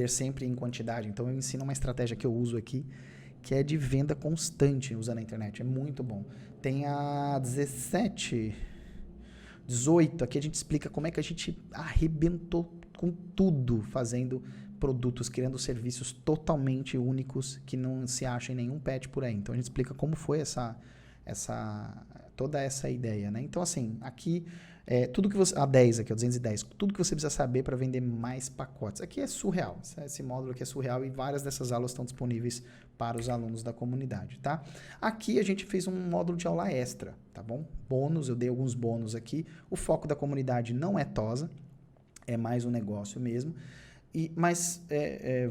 sempre em quantidade. Então, eu ensino uma estratégia que eu uso aqui, que é de venda constante usando a internet. É muito bom. Tem a 18, aqui a gente explica como é que a gente arrebentou com tudo, fazendo produtos, criando serviços totalmente únicos que não se acham em nenhum pet por aí. Então, a gente explica como foi toda essa ideia, né? Então, assim, aqui, tudo que você... A 10 aqui, o 210. Tudo que você precisa saber para vender mais pacotes. Aqui é surreal. Esse módulo aqui é surreal e várias dessas aulas estão disponíveis para os alunos da comunidade, tá? Aqui a gente fez um módulo de aula extra, tá bom? Bônus, eu dei alguns bônus aqui. O foco da comunidade não é tosa. é mais um negócio mesmo. Mas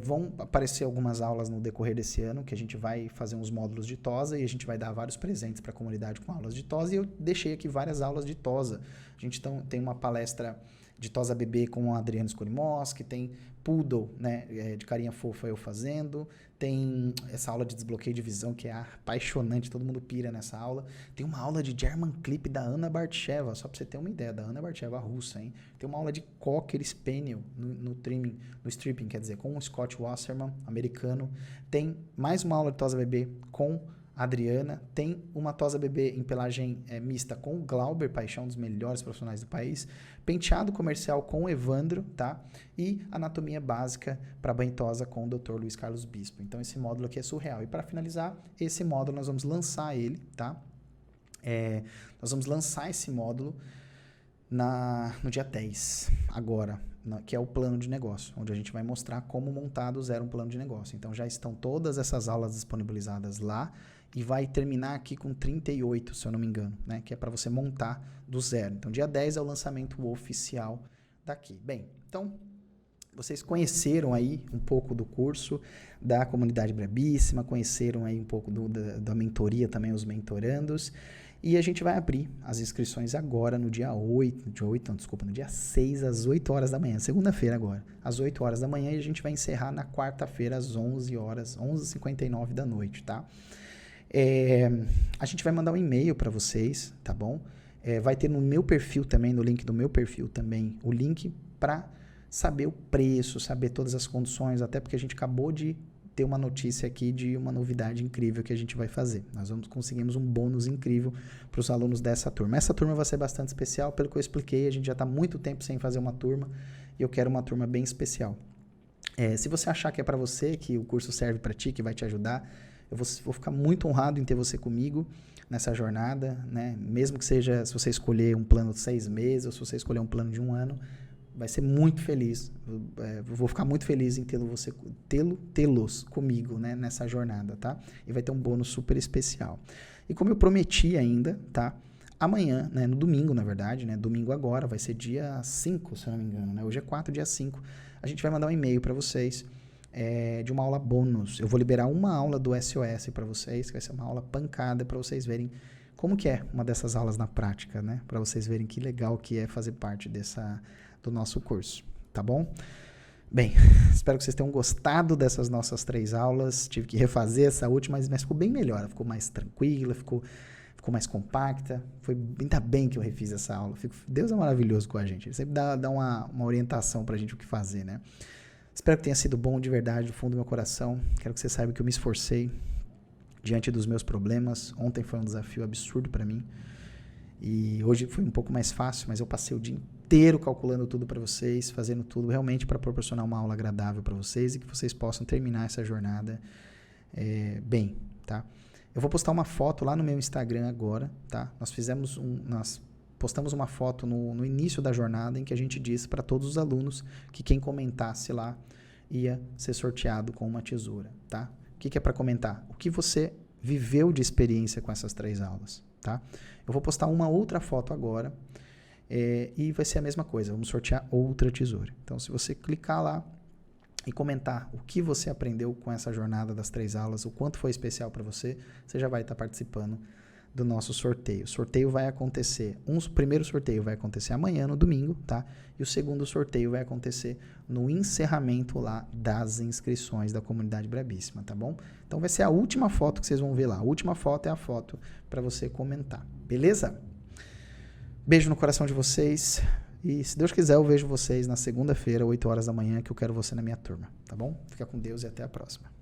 vão aparecer algumas aulas no decorrer desse ano, que a gente vai fazer uns módulos de TOSA e a gente vai dar vários presentes para a comunidade com aulas de TOSA. E eu deixei aqui várias aulas de TOSA. A gente tem uma palestra de TOSA bebê com o Adriano Skolimoski, tem Poodle, né, de carinha fofa eu fazendo, tem essa aula de desbloqueio de visão que é apaixonante, todo mundo pira nessa aula. Tem uma aula de German Clip da Ana Bartcheva, só para você ter uma ideia, da Ana Bartcheva, russa, hein? Tem uma aula de Cocker Spaniel no stripping, quer dizer, com o Scott Wasserman, americano. Tem mais uma aula de TOSA bebê com a Adriana, tem uma TOSA bebê em pelagem mista com o Glauber Paixão, um dos melhores profissionais do país, penteado comercial com o Evandro, tá? E anatomia básica para banho TOSA com o Dr. Luiz Carlos Bispo. Então, esse módulo aqui é surreal. E para finalizar, esse módulo nós vamos lançar ele, tá? Nós vamos lançar esse módulo no dia 10, agora, que é o plano de negócio, onde a gente vai mostrar como montar do zero um plano de negócio. Então, já estão todas essas aulas disponibilizadas lá e vai terminar aqui com 38, se eu não me engano, né? Que é para você montar do zero. Então, dia 10 é o lançamento oficial daqui. Bem, então, vocês conheceram aí um pouco do curso da Comunidade Brabíssima, conheceram aí um pouco da mentoria também, os mentorandos. E a gente vai abrir as inscrições agora no dia 6 às 8 horas da manhã, segunda-feira agora, às 8 horas da manhã, e a gente vai encerrar na quarta-feira às 11 horas, 11h59 da noite, tá? A gente vai mandar um e-mail para vocês, tá bom? Vai ter no meu perfil também, no link do meu perfil também, o link para saber o preço, saber todas as condições, até porque a gente acabou de ter uma notícia aqui de uma novidade incrível que a gente vai fazer. Nós conseguimos um bônus incrível para os alunos dessa turma. Essa turma vai ser bastante especial, pelo que eu expliquei, a gente já está muito tempo sem fazer uma turma e eu quero uma turma bem especial. Se você achar que é para você, que o curso serve para ti, que vai te ajudar, eu vou ficar muito honrado em ter você comigo nessa jornada, né? Mesmo que seja, se você escolher um plano de 6 meses ou se você escolher um plano de 1 ano, vai ser muito feliz. Vou ficar muito feliz em tê-los comigo, né, nessa jornada, tá? E vai ter um bônus super especial. E como eu prometi ainda, tá? Amanhã, né, no domingo, na verdade, né? Domingo agora, vai ser dia 5, se eu não me engano, né? Hoje é 4, dia 5. A gente vai mandar um e-mail para vocês de uma aula bônus. Eu vou liberar uma aula do SOS para vocês, que vai ser uma aula pancada para vocês verem como que é uma dessas aulas na prática, né? Para vocês verem que legal que é fazer parte do nosso curso, tá bom? Bem, espero que vocês tenham gostado dessas nossas 3 aulas. Tive que refazer essa última, mas ficou bem melhor, ficou mais tranquila, ficou mais compacta. Ainda bem que eu refiz essa aula. Deus é maravilhoso com a gente, ele sempre dá uma orientação pra gente o que fazer, né? Espero que tenha sido bom de verdade, do fundo do meu coração. Quero que você saiba que eu me esforcei diante dos meus problemas. Ontem foi um desafio absurdo para mim. E hoje foi um pouco mais fácil, mas eu passei o dia inteiro calculando tudo para vocês, fazendo tudo realmente para proporcionar uma aula agradável para vocês e que vocês possam terminar essa jornada bem, tá? Eu vou postar uma foto lá no meu Instagram agora, tá? Nós postamos uma foto no início da jornada em que a gente disse para todos os alunos que quem comentasse lá ia ser sorteado com uma tesoura, tá? O que é para comentar? O que você viveu de experiência com essas 3 aulas, tá? Eu vou postar uma outra foto agora e vai ser a mesma coisa, vamos sortear outra tesoura. Então, se você clicar lá e comentar o que você aprendeu com essa jornada das 3 aulas, o quanto foi especial para você, você já vai estar participando do nosso sorteio. O sorteio vai acontecer, o primeiro sorteio vai acontecer amanhã, no domingo, tá? E o segundo sorteio vai acontecer no encerramento lá das inscrições da Comunidade Brabíssima, tá bom? Então vai ser a última foto que vocês vão ver lá. A última foto é a foto para você comentar, beleza? Beijo no coração de vocês e, se Deus quiser, eu vejo vocês na segunda-feira, 8 horas da manhã, que eu quero você na minha turma, tá bom? Fica com Deus e até a próxima.